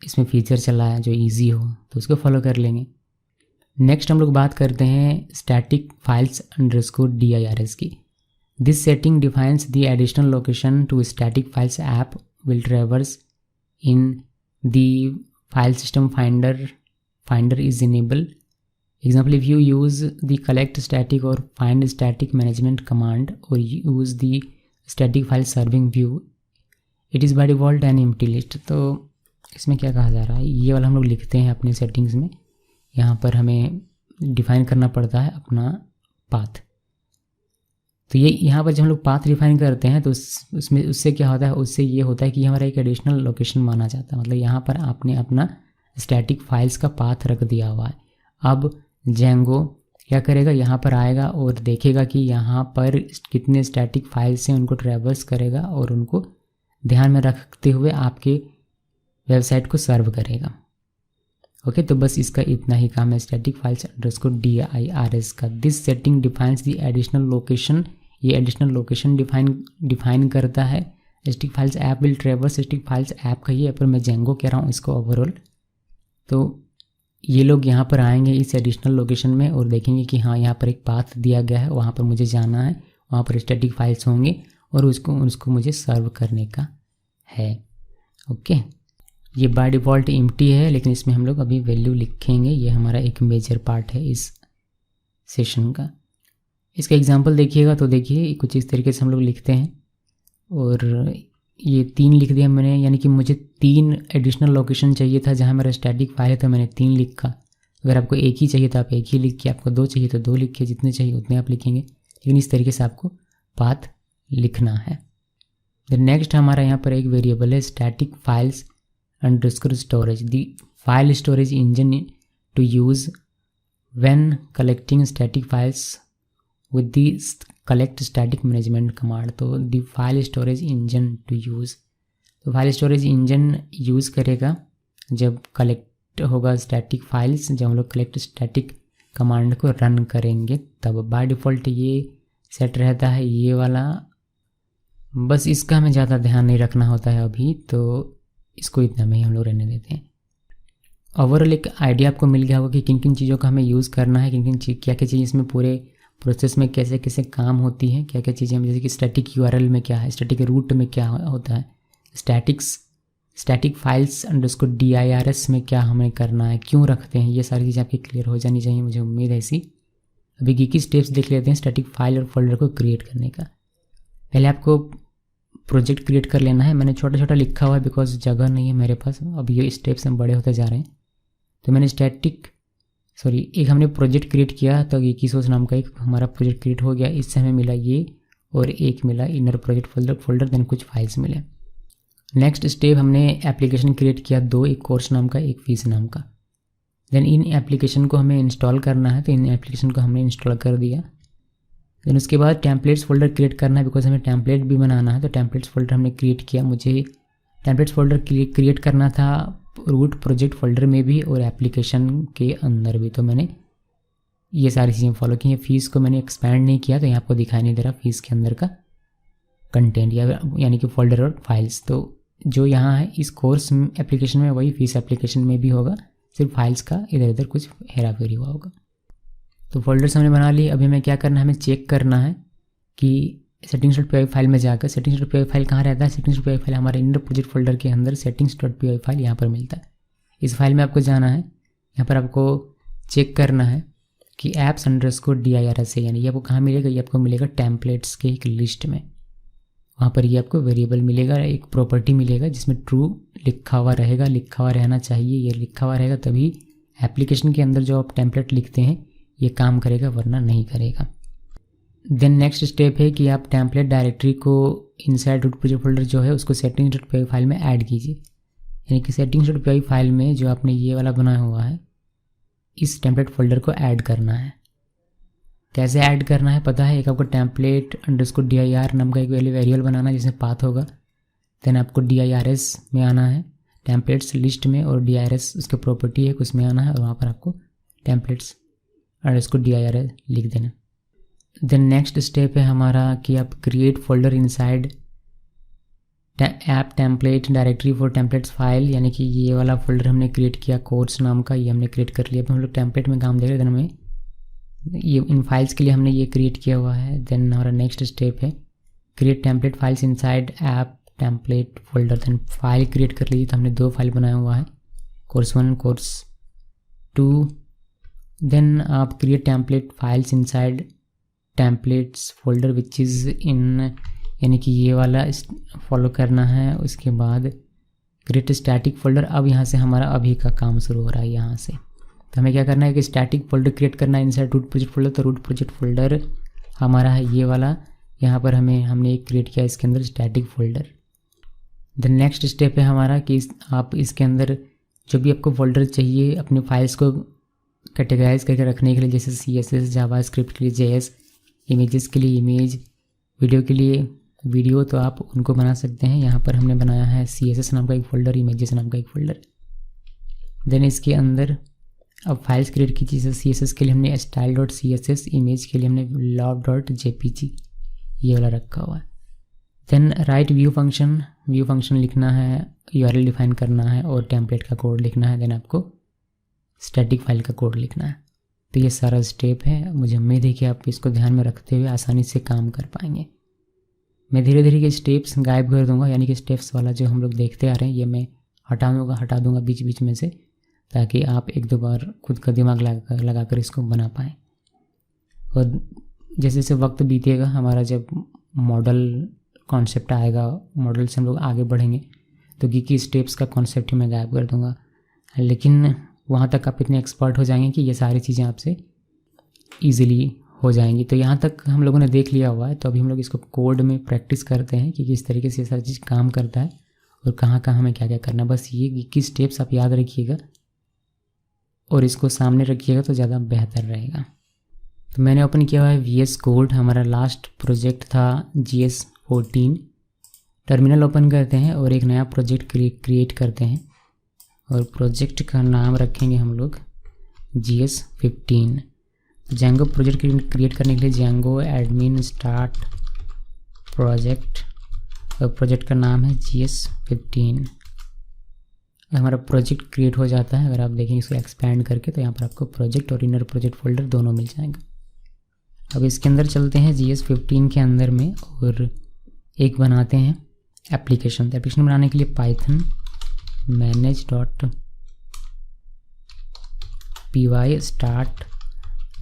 इसमें फीचर चला है जो इजी हो, तो उसको फॉलो कर लेंगे। नेक्स्ट हम लोग बात करते हैं स्टैटिक फाइल्स _dirs की। This setting defines the additional location to static files app will traverse in the file system finder is enable. Example, if you use the collect static or find static management command or use the static file serving view, it is by default an empty list। तो इसमें क्या कहा जा रहा है, ये वाला हम लोग लिखते हैं अपनी सेटिंग्स में, यहाँ पर हमें डिफाइन करना पड़ता है अपना पाथ। तो ये यहाँ पर जब हम लोग पाथ डिफाइन करते हैं तो उसमें उससे क्या होता है, उससे ये होता है कि हमारा एक एडिशनल लोकेशन माना जाता है। मतलब यहाँ पर आपने अपना स्टैटिक फाइल्स का पाथ रख दिया हुआ है। अब Django क्या करेगा, यहाँ पर आएगा और देखेगा कि यहाँ पर कितने स्टैटिक फाइल्स हैं, उनको ट्रैवर्स करेगा और उनको ध्यान में रखते हुए आपके वेबसाइट को सर्व करेगा। ओके, तो बस इसका इतना ही काम है स्टैटिक फाइल्स _dirs का। This setting defines the additional location, ये एडिशनल लोकेशन डिफाइन करता है। Static files app will traverse, static files app का ही है, पर मैं Django कह रहा हूँ इसको ओवरऑल। तो ये लोग यहाँ पर आएंगे इस एडिशनल लोकेशन में और देखेंगे कि हाँ यहाँ पर एक पाथ दिया गया है, वहाँ पर मुझे जाना है, वहाँ पर स्टैटिक फाइल्स होंगे और उसको मुझे सर्व करने का है। ओके, ये बाय डिफ़ॉल्ट एम्प्टी है, लेकिन इसमें हम लोग अभी वैल्यू लिखेंगे, ये हमारा एक मेजर पार्ट है इस सेशन का। इसका एग्जांपल देखिएगा तो देखिए कुछ इस तरीके से हम लोग लिखते हैं और ये 3 लिख दिया मैंने, यानी कि मुझे 3 एडिशनल लोकेशन चाहिए था जहाँ मेरा स्टैटिक फाइल है, तो मैंने 3 लिखा। अगर आपको एक ही चाहिए तो आप एक ही लिखिए, आपको 2 चाहिए तो 2 लिखिए, जितने चाहिए उतने आप लिखेंगे, लेकिन इस तरीके से आपको पाथ लिखना है। द नेक्स्ट हमारा यहाँ पर एक वेरिएबल है static files _ storage, the file storage engine to use when collecting static files with the collect static management command. तो the file storage engine to use, तो फाइल स्टोरेज इंजन यूज़ करेगा जब कलेक्ट होगा स्टैटिक फाइल्स, जब हम लोग कलेक्ट स्टैटिक कमांड को रन करेंगे तब। बाय डिफ़ॉल्ट ये सेट रहता है ये वाला, बस इसका हमें ज़्यादा ध्यान नहीं रखना होता है अभी, तो इसको इतना में ही हम लोग रहने देते हैं। ओवरऑल एक आइडिया आपको मिल गया होगा कि किन किन चीज़ों का हमें यूज़ करना है, किन किन क्या क्या चीज़ इसमें पूरे प्रोसेस में कैसे कैसे काम होती हैं, क्या क्या चीज़ें, जैसे कि स्टैटिक URL में क्या है, स्टैटिक रूट में क्या होता है, स्टैटिक फाइल्स _dirs में क्या हमें करना है, क्यों रखते हैं, ये सारी चीज़ें आपकी क्लियर हो जानी चाहिए, मुझे उम्मीद है ऐसी। अभी की स्टेप्स देख लेते हैं स्टैटिक फाइल और फोल्डर को क्रिएट करने का। पहले आपको प्रोजेक्ट क्रिएट कर लेना है। मैंने छोटा छोटा लिखा हुआ है बिकॉज जगह नहीं है मेरे पास, अब ये स्टेप्स बड़े होते जा रहे हैं। तो मैंने स्टैटिक एक हमने प्रोजेक्ट क्रिएट किया, तो ये कीसोर्स नाम का एक हमारा प्रोजेक्ट क्रिएट हो गया। इससे हमें मिला ये, और एक मिला इनर प्रोजेक्ट फोल्डर, देन कुछ फाइल्स मिले। नेक्स्ट स्टेप, हमने एप्लीकेशन क्रिएट किया 2, एक कोर्स नाम का, एक फीस नाम का। देन इन एप्लीकेशन को हमें इंस्टॉल करना है, तो इन एप्लीकेशन को हमने इंस्टॉल कर दिया। देन उसके बाद टेम्पलेट्स फोल्डर क्रिएट करना है, बिकॉज हमें टेम्पलेट भी बनाना है, तो टेम्पलेट्स फोल्डर हमने क्रिएट किया। मुझे टेम्पलेट्स फोल्डर क्रिएट करना था रूट प्रोजेक्ट फोल्डर में भी और एप्लीकेशन के अंदर भी, तो मैंने ये सारी चीज़ें फॉलो की हैं। फीस को मैंने एक्सपैंड नहीं किया, तो यहाँ आपको दिखाई नहीं दे रहा फीस के अंदर का कंटेंट यानी कि फोल्डर और फाइल्स। तो जो यहाँ है इस कोर्स एप्लीकेशन में वही फीस एप्लीकेशन में भी होगा, सिर्फ फाइल्स का इधर उधर कुछ हेरा फेरी हुआ होगा। तो फोल्डर्स हमने बना लिए। अभी हमें क्या करना है, हमें चेक करना है कि settings.py फाइल में जाकर, settings.py फाइल कहाँ रहता है, settings.py फाइल हमारे इनर प्रोजेक्ट फोल्डर के अंदर settings.py फाइल यहाँ पर मिलता है। इस फाइल में आपको जाना है, यहाँ पर आपको चेक करना है कि apps_dirs है, यानी ये आपको कहाँ मिलेगा, ये आपको मिलेगा टेम्पलेट्स के एक लिस्ट में। वहाँ पर ये आपको वेरिएबल मिलेगा, एक प्रॉपर्टी मिलेगा जिसमें ट्रू लिखा हुआ रहेगा, लिखा हुआ रहना चाहिए। ये लिखा हुआ रहेगा तभी एप्लीकेशन के अंदर जो आप टेम्पलेट लिखते हैं ये काम करेगा, वरना नहीं करेगा। देन नेक्स्ट स्टेप है कि आप टेम्पलेट डायरेक्टरी को इनसाइड रूट प्रोजेक्ट फोल्डर जो है उसको settings.py फाइल में ऐड कीजिए। यानी कि settings.py फाइल में जो आपने ये वाला बनाया हुआ है इस टेम्पलेट फोल्डर को ऐड करना है। कैसे ऐड करना है पता है, एक आपको टेम्पलेट_dir नाम का एक वेरिएबल बनाना है जिसमें पाथ होगा। देन आपको dirs में आना है, टेम्पलेट्स लिस्ट में, और dirs उसके प्रॉपर्टी है उसमें आना है, और वहाँ पर आपको टेम्पलेट्स_dir लिख देना। देन नेक्स्ट स्टेप है हमारा कि आप create folder inside app template directory for templates file, यानी कि ये वाला फोल्डर हमने क्रिएट किया कोर्स नाम का, ये हमने क्रिएट कर लिया। अब हम लोग टेम्पलेट में काम देख रहे थे, हमें ये इन फाइल्स के लिए हमने ये क्रिएट किया हुआ है। देन हमारा नेक्स्ट स्टेप है create template files inside app template folder. Then file create कर लीजिए, तो हमने 2 फाइल बनाया हुआ है, कोर्स 1 कोर्स 2। देन आप create template files inside templates folder which is in, यानी कि ये वाला फॉलो करना है। उसके बाद क्रिएट स्टैटिक फोल्डर। अब यहाँ से हमारा अभी का काम शुरू हो रहा है यहाँ से। तो हमें क्या करना है कि स्टैटिक फोल्डर क्रिएट करना है इनसाइड रूट प्रोजेक्ट फोल्डर। तो रूट प्रोजेक्ट फोल्डर हमारा है ये वाला, यहाँ पर हमने एक क्रिएट किया इसके अंदर static folder. Then next step है हमारा कि आप इसके अंदर जो भी आपको फोल्डर चाहिए अपने फाइल्स को कैटेगराइज करके रखने के लिए, जैसे CSS, जावास्क्रिप्ट के लिए JS, इमेजेस के लिए इमेज, वीडियो के लिए वीडियो, तो आप उनको बना सकते हैं। यहाँ पर हमने बनाया है CSS नाम का एक फ़ोल्डर, इमेजेस नाम का एक फ़ोल्डर। देन इसके अंदर अब फाइल्स क्रिएट कीजिए। जैसे CSS के लिए हमने style.css, इमेज के लिए हमने love.jpg ये वाला रखा हुआ है। देन राइट व्यू फंक्शन लिखना है, URL डिफाइन करना है और टेम्पलेट का कोड लिखना है। देन आपको स्टैटिक फाइल का कोड लिखना है। तो ये सारा स्टेप है। मुझे उम्मीद है कि आप इसको ध्यान में रखते हुए आसानी से काम कर पाएंगे। मैं धीरे धीरे के स्टेप्स गायब कर दूंगा, यानी कि स्टेप्स वाला जो हम लोग देखते आ रहे हैं ये मैं हटा दूंगा बीच बीच में से, ताकि आप 1-2 बार खुद का दिमाग लगा कर इसको बना पाएँ। और जैसे जैसे वक्त बीतेगा, हमारा जब मॉडल कॉन्सेप्ट आएगा, मॉडल से हम लोग आगे बढ़ेंगे, तो की स्टेप्स का कॉन्सेप्ट ही मैं गायब कर दूंगा। लेकिन वहाँ तक आप इतने एक्सपर्ट हो जाएंगे कि ये सारी चीज़ें आपसे ईजिली हो जाएंगी। तो यहाँ तक हम लोगों ने देख लिया हुआ है, तो अभी हम लोग इसको कोड में प्रैक्टिस करते हैं कि किस तरीके से ये सारी चीज़ काम करता है और कहाँ कहाँ हमें क्या क्या करना है। बस ये कि स्टेप्स आप याद रखिएगा और इसको सामने रखिएगा तो ज़्यादा बेहतर रहेगा। तो मैंने ओपन किया हुआ है VS कोड। हमारा लास्ट प्रोजेक्ट था GS14। टर्मिनल ओपन करते हैं और एक नया प्रोजेक्ट क्रिएट करते हैं और प्रोजेक्ट का नाम रखेंगे हम लोग GS15। Django प्रोजेक्ट क्रिएट करने के लिए Django एडमिन स्टार्ट प्रोजेक्ट और प्रोजेक्ट का नाम है GS15। हमारा प्रोजेक्ट क्रिएट हो जाता है। अगर आप देखेंगे इसको एक्सपैंड करके तो यहाँ पर आपको प्रोजेक्ट और इनर प्रोजेक्ट फोल्डर दोनों मिल जाएंगे। अब इसके अंदर चलते हैं GS15 के अंदर में और एक बनाते हैं एप्लीकेशन। तो एप्लीकेशन बनाने के लिए पाइथन manage.py स्टार्ट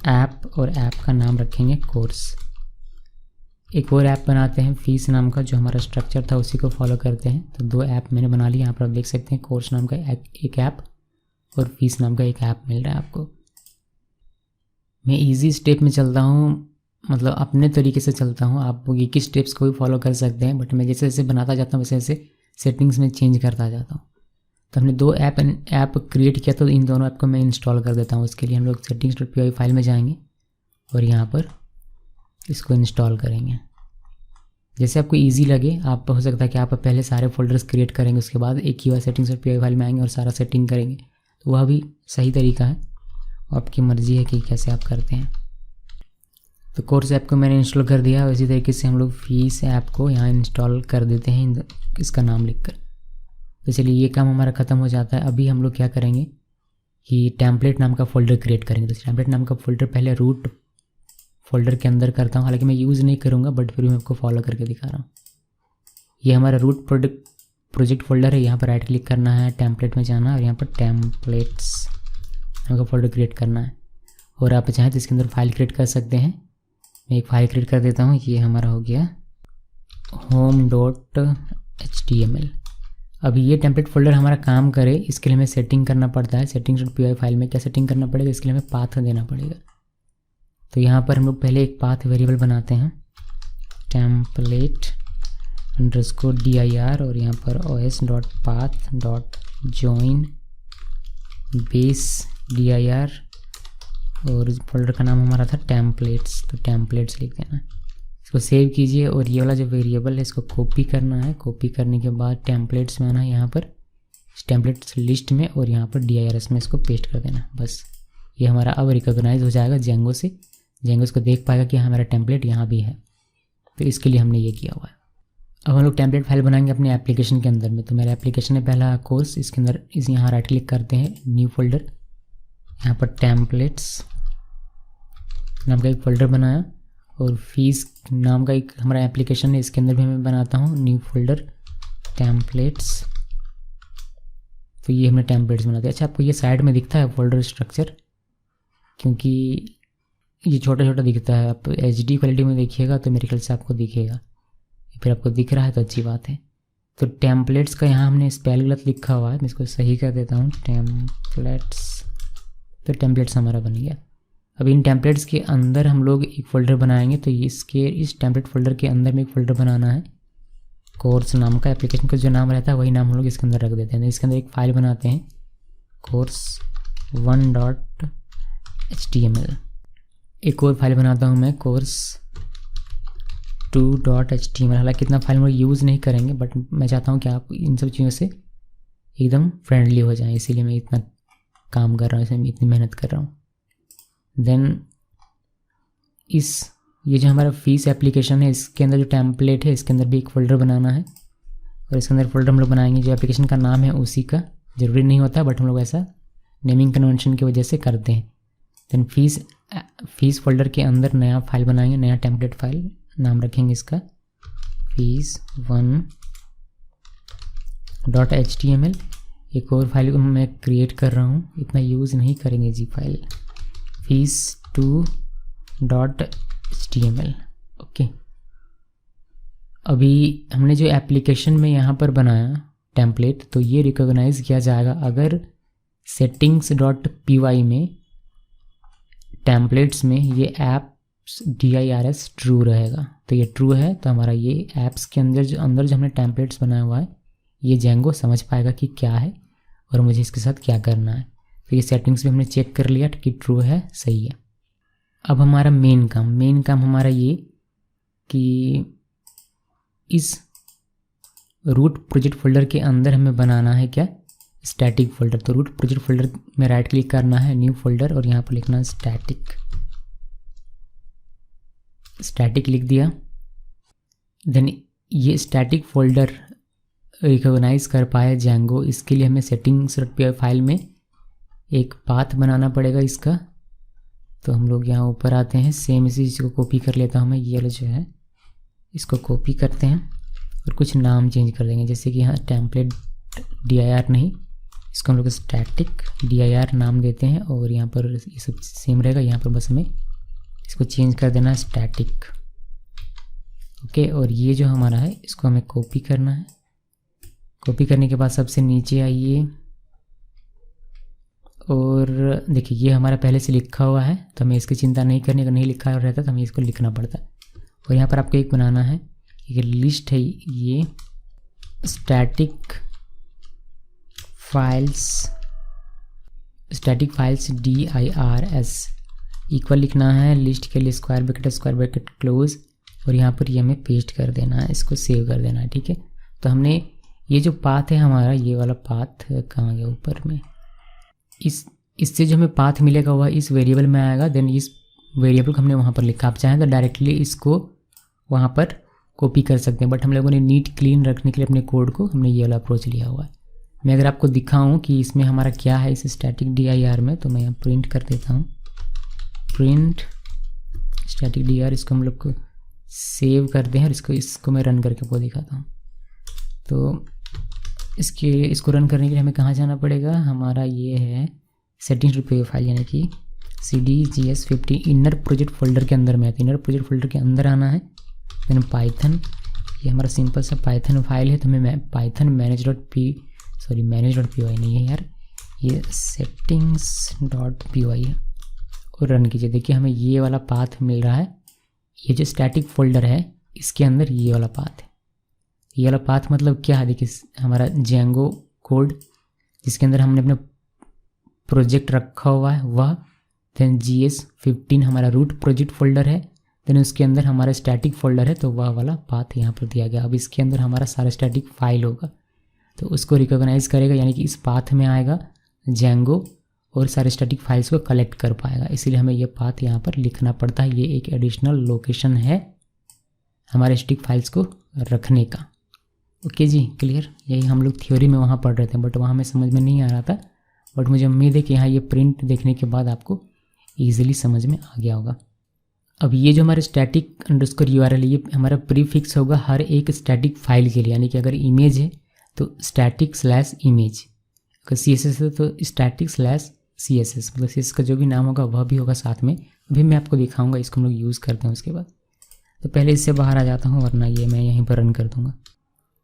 ऐप और ऐप का नाम रखेंगे कोर्स। एक और ऐप बनाते हैं फीस नाम का, जो हमारा स्ट्रक्चर था उसी को फॉलो करते हैं। तो 2 ऐप मैंने बना लिया। यहाँ पर आप देख सकते हैं कोर्स नाम का एक ऐप और फीस नाम का एक ऐप मिल रहा है आपको। मैं इजी स्टेप में चलता हूँ, मतलब अपने तरीके से चलता हूँ। आप एक ही स्टेप्स को भी फॉलो कर सकते हैं, बट मैं जैसे जैसे बनाता जाता हूँ वैसे वैसे सेटिंग्स में चेंज करता जाता हूँ। तो हमने 2 ऐप क्रिएट किया, तो इन दोनों ऐप को मैं इंस्टॉल कर देता हूँ। उसके लिए हम लोग settings.py फाइल में जाएंगे और यहाँ पर इसको इंस्टॉल करेंगे। जैसे आपको इजी लगे, आप हो सकता है कि आप पहले सारे फोल्डर्स क्रिएट करेंगे, उसके बाद एक ही बार settings.py फाइल में आएंगे और सारा सेटिंग करेंगे, तो वह भी सही तरीका है। आपकी मर्ज़ी है कि कैसे आप करते हैं। तो कोर्स ऐप को मैंने इंस्टॉल कर दिया। इसी तरीके से हम लोग फीस ऐप को यहाँ इंस्टॉल कर देते हैं इसका नाम लिखकर। तो चलिए ये काम हमारा ख़त्म हो जाता है। अभी हम लोग क्या करेंगे कि टेम्पलेट नाम का फ़ोल्डर क्रिएट करेंगे। तो टेम्पलेट नाम का फ़ोल्डर पहले रूट फोल्डर के अंदर करता हूँ, हालांकि मैं यूज़ नहीं करूँगा, बट फिर भी मैं आपको फॉलो करके दिखा रहा हूँ। ये हमारा रूट प्रोजेक्ट फोल्डर है। यहाँ पर राइट क्लिक करना है, टेम्पलेट में जाना और यहाँ पर टेम्पलेट्स नाम का फ़ोल्डर क्रिएट करना है। और आप चाहें तो इसके अंदर फाइल क्रिएट कर सकते हैं। मैं एक फाइल क्रिएट कर देता हूँ। ये हमारा हो गया home.html। अभी ये टेम्पलेट फोल्डर हमारा काम करे, इसके लिए हमें सेटिंग करना पड़ता है। settings.py फाइल में क्या सेटिंग करना पड़ेगा, इसके लिए हमें पाथ देना पड़ेगा। तो यहाँ पर हम लोग पहले एक पाथ वेरिएबल बनाते हैं, template_dir, और यहाँ पर os.path.join base dir, और इस फोल्डर का नाम हमारा था टेम्पलेट्स। तो टेम्पलेट्स लिख देना। इसको सेव कीजिए और ये वाला जो वेरिएबल है इसको कॉपी करना है। कॉपी करने के बाद टेम्पलेट्स में आना है, यहाँ पर टेम्पलेट्स लिस्ट में, और यहाँ पर dirs में इसको पेस्ट कर देना। बस ये हमारा अब रिकॉग्नाइज हो जाएगा जेंगो से। जेंगो इसको देख पाएगा कि हमारा टेम्पलेट यहाँ भी है। तो इसके लिए हमने ये किया हुआ है। अब हम लोग टेम्पलेट फाइल बनाएंगे अपने एप्लीकेशन के अंदर में। तो मेरा एप्लीकेशन है पहला कोर्स, इसके अंदर यहाँ राइट क्लिक करते हैं, न्यू फोल्डर, यहाँ पर टेम्पलेट्स नाम का एक फ़ोल्डर बनाया, और फीस नाम का एक हमारा एप्लीकेशन है, इसके अंदर भी मैं बनाता हूँ न्यू फोल्डर टेम्पलेट्स। तो ये हमने टेम्पलेट्स बना दिया। अच्छा, आपको ये साइड में दिखता है फोल्डर स्ट्रक्चर, क्योंकि ये छोटा छोटा दिखता है। आप HD क्वालिटी में देखिएगा तो मेरे ख्याल से आपको दिखेगा। फिर आपको दिख रहा है तो अच्छी बात है। तो टेम्पलेट्स का यहाँ हमने स्पेल गलत लिखा हुआ है, मैं इसको सही कर देता हूँ, टेम्पलेट्स। तो टेम्पलेट्स हमारा बन गया। अब इन टेम्पलेट्स के अंदर हम लोग एक फ़ोल्डर बनाएंगे। तो इस टेम्पलेट फोल्डर के अंदर में एक फ़ोल्डर बनाना है, कोर्स नाम का। एप्लीकेशन का जो नाम रहता है वही नाम हम लोग इसके अंदर रख देते हैं। इसके अंदर एक फ़ाइल बनाते हैं, course1.html। एक और फाइल बनाता हूँ मैं, course2.html। हालांकि इतना फाइल हम लोग यूज़ नहीं करेंगे, बट मैं चाहता हूँ कि आप इन सब चीज़ों से एकदम फ्रेंडली हो जाएं, इसीलिए मैं इतना काम कर रहा हूँ, इसमें इतनी मेहनत कर रहा हूँ। देन ये जो हमारा फीस एप्लीकेशन है, इसके अंदर जो टेम्पलेट है इसके अंदर भी एक फ़ोल्डर बनाना है, और इसके अंदर फोल्डर हम लोग बनाएंगे जो एप्लीकेशन का नाम है उसी का। ज़रूरी नहीं होता, बट हम लोग ऐसा नेमिंग कन्वेंशन की वजह से करते हैं। देन फीस फोल्डर के अंदर नया फाइल बनाएंगे, नया टेम्पलेट फाइल, नाम रखेंगे इसका fees1.html। एक और फाइल को मैं क्रिएट कर रहा हूँ, इतना यूज़ नहीं करेंगे जी फाइल, fees2.html। ओके, अभी हमने जो एप्लीकेशन में यहाँ पर बनाया टेम्पलेट, तो ये रिकॉग्नाइज किया जाएगा अगर settings.py में टेम्पलेट्स में ये एप्स dirs ट्रू रहेगा। तो ये ट्रू है तो हमारा ये ऐप्स के अंदर जो हमने टेम्पलेट्स बनाया हुआ है, ये जेंगो समझ पाएगा कि क्या है और मुझे इसके साथ क्या करना है। तो ये सेटिंग्स भी हमने चेक कर लिया कि ट्रू है, सही है। अब हमारा मेन काम हमारा ये कि इस रूट प्रोजेक्ट फोल्डर के अंदर हमें बनाना है क्या, स्टैटिक फोल्डर। तो रूट प्रोजेक्ट फोल्डर में राइट क्लिक करना है, न्यू फोल्डर, और यहाँ पर लिखना स्टैटिक लिख दिया। देन ये स्टैटिक फोल्डर रिकॉग्नाइज कर पाए जेंगो, इसके लिए हमें settings.py फाइल में एक पाथ बनाना पड़ेगा इसका। तो हम लोग यहाँ ऊपर आते हैं, सेम इसी चीज़ को कॉपी कर लेता हूँ मैं, ये वाला जो है इसको कॉपी करते हैं और कुछ नाम चेंज कर देंगे, जैसे कि यहाँ टेम्पलेट dir नहीं, इसको हम लोग स्टैटिक dir नाम देते हैं, और यहाँ पर ये सब सेम रहेगा। यहाँ पर बस हमें इसको चेंज कर देना स्टैटिक। ओके, और ये जो हमारा है इसको हमें कॉपी करना है। कॉपी करने के बाद सबसे नीचे आइए और देखिए ये हमारा पहले से लिखा हुआ है, तो हमें इसकी चिंता नहीं करनी, अगर नहीं लिखा रहता तो हमें इसको लिखना पड़ता। और यहाँ पर आपको एक बनाना है, एक लिस्ट है ये स्टैटिक फाइल्स DIRS इक्वल लिखना है, लिस्ट के लिए स्क्वायर ब्रैकेट क्लोज, और यहाँ पर ये हमें पेस्ट कर देना है, इसको सेव कर देना है। ठीक है, तो हमने ये जो पाथ है हमारा, ये वाला पाथ कहाँ गया ऊपर में, इससे जो हमें पाथ मिलेगा वह इस वेरिएबल में आएगा, देन इस वेरिएबल को हमने वहाँ पर लिखा। आप चाहें तो डायरेक्टली इसको वहाँ पर कॉपी कर सकते हैं, बट हम लोगों ने नीट क्लीन रखने के लिए अपने कोड को हमने ये वाला अप्रोच लिया हुआ है। मैं अगर आपको दिखाऊं कि इसमें हमारा क्या है इस स्टैटिक dir में, तो मैं यहाँ प्रिंट कर देता हूँ, प्रिंट स्टैटिक dir, इसको हम लोग को सेव करते हैं और इसको मैं रन करके आपको दिखाता हूँ। तो इसको रन करने के लिए हमें कहाँ जाना पड़ेगा, हमारा ये है सेटिंग्स रिपेयर फाइल, यानी कि cdgs50 इनर प्रोजेक्ट फोल्डर के अंदर में है। तो इनर प्रोजेक्ट फोल्डर के अंदर आना है, देन पाइथन, ये हमारा सिंपल सा पाइथन फाइल है, तो हमें पाइथन manage.py नहीं है यार, ये settings.py है, और रन कीजिए। देखिए हमें ये वाला पाथ मिल रहा है, ये जो स्टैटिक फोल्डर है इसके अंदर ये वाला पाथ है। ये वाला पाथ मतलब क्या है, देखिए हमारा जेंगो कोड जिसके अंदर हमने अपना प्रोजेक्ट रखा हुआ है वह, देन GS15 हमारा रूट प्रोजेक्ट फोल्डर है, देन उसके अंदर हमारा स्टैटिक फोल्डर है, तो वह वाला पाथ यहाँ पर दिया गया। अब इसके अंदर हमारा सारा स्टैटिक फाइल होगा, तो उसको रिकॉग्नाइज करेगा, यानी कि इस पाथ में आएगा जेंगो और सारे स्टैटिक फाइल्स को कलेक्ट कर पाएगा, इसीलिए हमें ये पाथ यहाँ पर लिखना पड़ता है। ये एक एडिशनल लोकेशन है हमारे स्टैटिक फाइल्स को रखने का। ओके जी, क्लियर। यही हम लोग थ्योरी में वहाँ पढ़ रहे थे, बट वहाँ हमें समझ में नहीं आ रहा था, बट मुझे उम्मीद है कि यहाँ ये प्रिंट देखने के बाद आपको ईजिली समझ में आ गया होगा। अब ये जो हमारे स्टैटिक अंडरस्कोर URL ये हमारा प्रीफिक्स होगा हर एक स्टैटिक फाइल के लिए, यानी कि अगर इमेज है तो static/image, अगर CSS है तो static/CSS, मतलब CSS का जो भी नाम होगा वह भी होगा साथ में। अभी मैं आपको दिखाऊंगा, इसको हम लोग यूज़ करते हैं उसके बाद। तो पहले इससे बाहर आ जाता हूँ, वरना ये मैं यहीं पर रन कर दूँगा।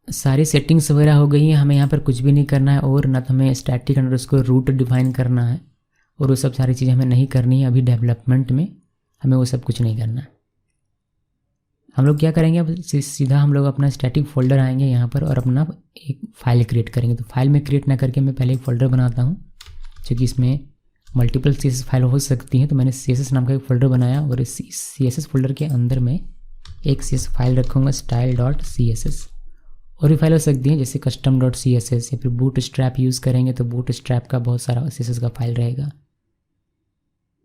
सारी सेटिंग्स वगैरह हो गई हैं, हमें यहाँ पर कुछ भी नहीं करना है, और ना तो हमें स्टैटिक अंडरस्कोर रूट डिफाइन करना है, और वो सब सारी चीज़ें हमें नहीं करनी है। अभी डेवलपमेंट में हमें वो सब कुछ नहीं करना है। हम लोग क्या करेंगे, अब सीधा हम लोग अपना स्टैटिक फोल्डर आएंगे यहाँ पर और अपना एक फ़ाइल क्रिएट करेंगे। तो फाइल में क्रिएट ना करके मैं पहले एक फ़ोल्डर बनाता हूँ, क्योंकि इसमें मल्टीपल CSS फाइल हो सकती हैं। तो मैंने CSS नाम का एक फ़ोल्डर बनाया, और इस CSS फोल्डर के अंदर में एक CSS फाइल रखूँगा style.css, और भी फाइल हो सकती हैं जैसे custom.css, या फिर बूटस्ट्रैप यूज़ करेंगे तो बूटस्ट्रैप का बहुत सारा CSS का फाइल रहेगा।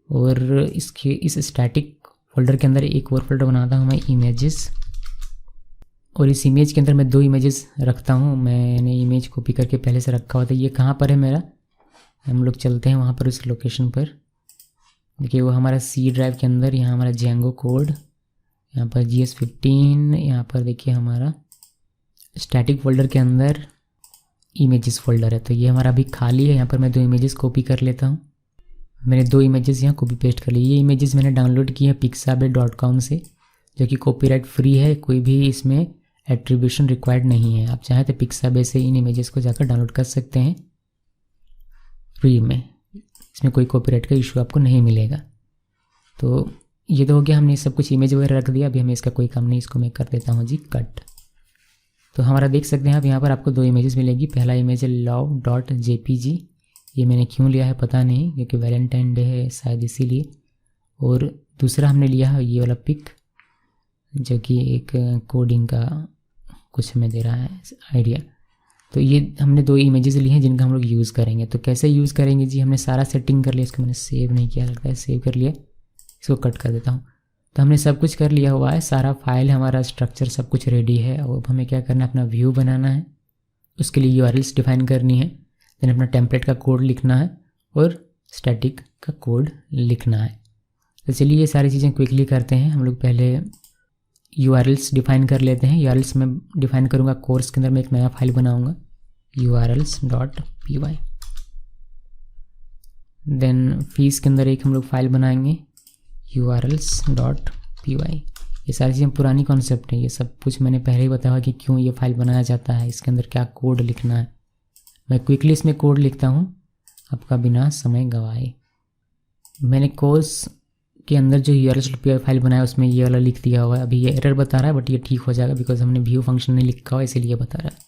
और इसके इस स्टैटिक फोल्डर के अंदर एक और फोल्डर बनाता हूँ मैं इमेजेस, और इस इमेज के अंदर मैं 2 इमेजेस रखता हूँ। मैंने इमेज कॉपी करके पहले से रखा हुआ था। ये कहाँ पर है मेरा, हम लोग चलते हैं वहाँ पर उस लोकेशन पर। देखिए वो हमारा C ड्राइव के अंदर, यहाँ हमारा जेंगो कोड, यहाँ पर GS15, यहाँ पर देखिए हमारा स्टैटिक फोल्डर के अंदर इमेजेस फोल्डर है। तो ये हमारा अभी खाली है, यहाँ पर मैं 2 इमेजेस कॉपी कर लेता हूँ। मैंने 2 इमेजेस यहाँ कॉपी पेस्ट कर ली। ये इमेजेस मैंने डाउनलोड की है pixabay.com से, जो कि कॉपीराइट फ्री है, कोई भी इसमें एट्रीब्यूशन रिक्वायर्ड नहीं है। आप चाहें तो पिक्साबे से इन इमेजेस को जाकर डाउनलोड कर सकते हैं फ्री में, इसमें कोई कॉपीराइट का इशू आपको नहीं मिलेगा। तो ये तो हो गया, हमने सब कुछ इमेज वगैरह रख दिया। अभी हमें इसका कोई काम नहीं, इसको मैं कर देता हूँ जी कट। तो हमारा देख सकते हैं आप यहाँ पर आपको 2 इमेजेस मिलेगी। पहला इमेज है love.jpg, ये मैंने क्यों लिया है पता नहीं, क्योंकि वैलेंटाइन डे है शायद इसीलिए। और दूसरा हमने लिया है ये वाला पिक, जो कि एक कोडिंग का कुछ हमें दे रहा है आइडिया। तो ये हमने 2 इमेजेस ली हैं जिनका हम लोग यूज़ करेंगे। तो कैसे यूज़ करेंगे जी, हमने सारा सेटिंग कर लिया। इसको मैंने सेव नहीं किया, लगता है सेव कर लिया, इसको कट कर देता हूँ। तो हमने सब कुछ कर लिया हुआ है, सारा फाइल हमारा स्ट्रक्चर सब कुछ रेडी है। और अब हमें क्या करना है, अपना व्यू बनाना है, उसके लिए URLs डिफाइन करनी है, देन अपना टेम्पलेट का कोड लिखना है और स्टैटिक का कोड लिखना है। तो चलिए ये सारी चीज़ें क्विकली करते हैं। हम लोग पहले URLs डिफाइन कर लेते हैं। URLs में डिफाइन करूँगा, कोर्स के अंदर मैं एक नया फाइल बनाऊँगा urls.py। देन फीस के अंदर एक हम लोग फाइल बनाएंगे urls.py। ये सारी चीज़ें पुरानी कॉन्सेप्ट है, ये सब कुछ मैंने पहले ही बताया कि क्यों ये फाइल बनाया जाता है, इसके अंदर क्या कोड लिखना है। मैं क्विकली इसमें कोड लिखता हूँ, आपका बिना समय गवाए। मैंने कोर्स के अंदर जो url.py फाइल बनाया उसमें ये वाला लिख दिया हुआ है। अभी ये एरर बता रहा है बट ये ठीक हो जाएगा बिकॉज हमने व्यू फंक्शन नहीं लिखा हुआ इसीलिए बता रहा है।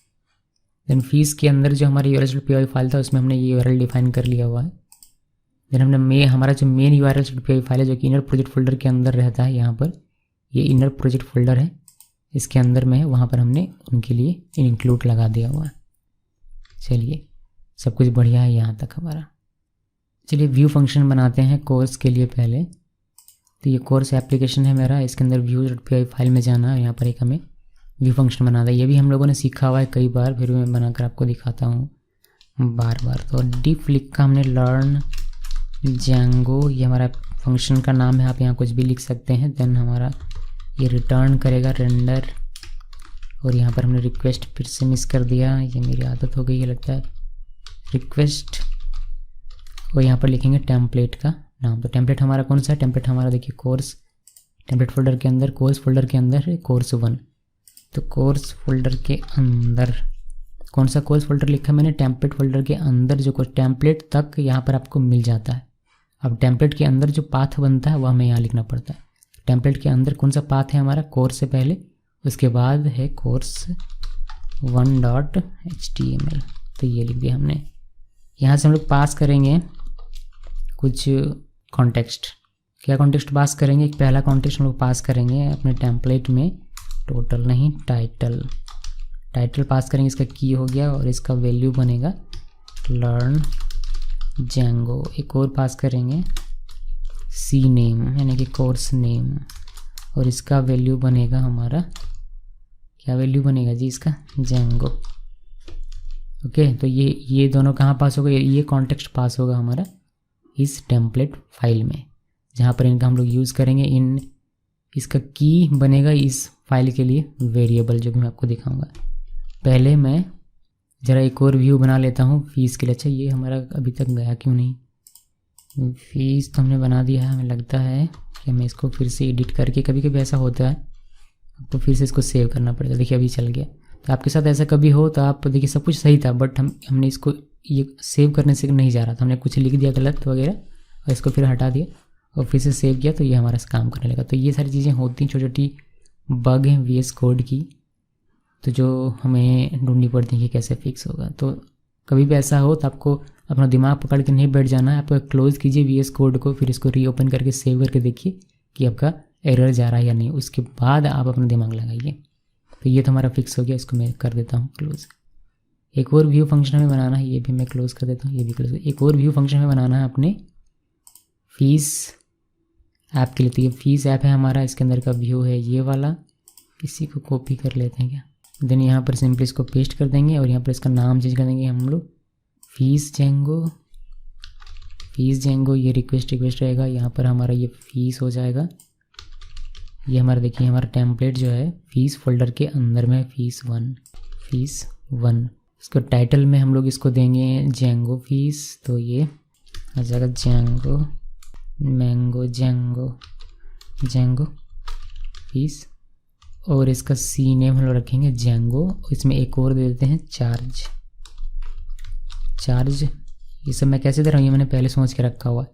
देन फीस के अंदर जो हमारी url.py फाइल था उसमें हमने ये URL डिफाइन कर लिया हुआ है। देन हमने हमारा जो मेन url.py फाइल है जो कि इनर प्रोजेक्ट फोल्डर के अंदर रहता है, यहाँ पर ये इनर प्रोजेक्ट फोल्डर है, इसके अंदर में है, वहाँ पर हमने उनके लिए इंक्लूड लगा दिया हुआ है। चलिए सब कुछ बढ़िया है यहाँ तक हमारा। चलिए व्यू फंक्शन बनाते हैं कोर्स के लिए पहले। तो ये कोर्स एप्लीकेशन है मेरा, इसके अंदर view.py फाइल में जाना है, यहाँ पर एक हमें व्यू फंक्शन बनाना है। ये भी हम लोगों ने सीखा हुआ है कई बार, फिर मैं बनाकर आपको दिखाता हूँ बार बार। तो डिफ लिखा हमने लर्न Django, ये हमारा फंक्शन का नाम है, आप यहाँ कुछ भी लिख सकते हैं। देन हमारा ये रिटर्न करेगा रेंडर, और यहाँ पर हमने रिक्वेस्ट फिर से मिस कर दिया, ये मेरी आदत हो गई है लगता है, रिक्वेस्ट, और यहाँ पर लिखेंगे टेम्पलेट का नाम। तो टेम्पलेट हमारा कौन सा है? टेम्पलेट हमारा देखिए कोर्स टेम्पलेट फोल्डर के अंदर, कोर्स फोल्डर के अंदर है कोर्स 1। तो कोर्स फोल्डर के अंदर कौन सा कोर्स फोल्डर लिखा मैंने? टेम्पलेट फोल्डर के अंदर जो कोर्स टेम्पलेट तक यहाँ पर आपको मिल जाता है। अब टेम्पलेट के अंदर जो पाथ बनता है वह हमें यहाँ लिखना पड़ता है। टेम्पलेट के अंदर कौन सा पाथ है हमारा? कोर्स से पहले, उसके बाद है कोर्स 1.html। तो ये लिख दिया हमने। यहाँ से हम लोग पास करेंगे कुछ कॉन्टेक्स्ट। क्या कॉन्टेक्स्ट पास करेंगे? एक पहला कॉन्टेक्स्ट हम लोग पास करेंगे अपने टेम्पलेट में, टोटल नहीं टाइटल पास करेंगे, इसका की हो गया, और इसका वैल्यू बनेगा लर्न Django। एक और पास करेंगे सी नेम यानी कि कोर्स नेम, और इसका वैल्यू बनेगा हमारा, क्या वैल्यू बनेगा जी इसका? Django। ओके, तो ये दोनों कहाँ पास होगा? ये कॉन्टेक्स्ट पास होगा हमारा इस टेम्पलेट फाइल में, जहाँ पर इनका हम लोग यूज़ करेंगे। इसका की बनेगा इस फाइल के लिए वेरिएबल, जो भी मैं आपको दिखाऊंगा। पहले मैं ज़रा एक और व्यू बना लेता हूँ फीस के लिए। अच्छा, ये हमारा अभी तक गया क्यों नहीं? फीस तो हमने बना दिया है, हमें लगता है कि मैं इसको फिर से एडिट करके, कभी कभी ऐसा होता है आपको फिर से इसको सेव करना पड़ेगा। देखिए अभी चल गया। तो आपके साथ ऐसा कभी हो तो आप देखिए सब कुछ सही था, बट हमने इसको ये सेव करने से नहीं जा रहा था, हमने कुछ लिख दिया गलत वगैरह और इसको फिर हटा दिया और फिर से सेव किया तो ये हमारा काम करने लगा। तो ये सारी चीज़ें होती हैं, छोटी छोटी बग हैं VS कोड की, तो जो हमें ढूंढनी पड़ती है कि कैसे फिक्स होगा। तो कभी भी ऐसा हो तो आपको अपना दिमाग पकड़ के नहीं बैठ जाना है, आपको क्लोज़ कीजिए VS कोड को, फिर इसको रीओपन करके सेव करके देखिए कि आपका एरर जा रहा है या नहीं, उसके बाद आप अपना दिमाग लगाइए। तो ये तो हमारा फिक्स हो गया, इसको मैं कर देता हूँ क्लोज़। एक और व्यू फंक्शन हमें बनाना है, ये भी मैं क्लोज़ कर देता हूँ, ये भी क्लोज़। एक और व्यू फंक्शन हमें बनाना है अपने फीस ऐप के लिए। तो ये फीस ऐप है हमारा, इसके अंदर का व्यू है ये वाला, इसी को कॉपी कर लेते हैं क्या। देन यहाँ पर सिंपली इसको पेस्ट कर देंगे और यहाँ पर इसका नाम चेंज कर देंगे हम लोग फीस Django। ये रिक्वेस्ट रहेगा, यहाँ पर हमारा ये फीस हो जाएगा। ये हमारा देखिए हमारा टेम्पलेट जो है फीस फोल्डर के अंदर में फीस 1। इसको टाइटल में हम लोग इसको देंगे Django फीस, तो ये आ जाएगा Django फीस, और इसका सी नेम हम लोग रखेंगे Django। इसमें एक और दे देते हैं चार्ज। ये सब मैं कैसे दे रहा हूँ, ये मैंने पहले सोच के रखा हुआ है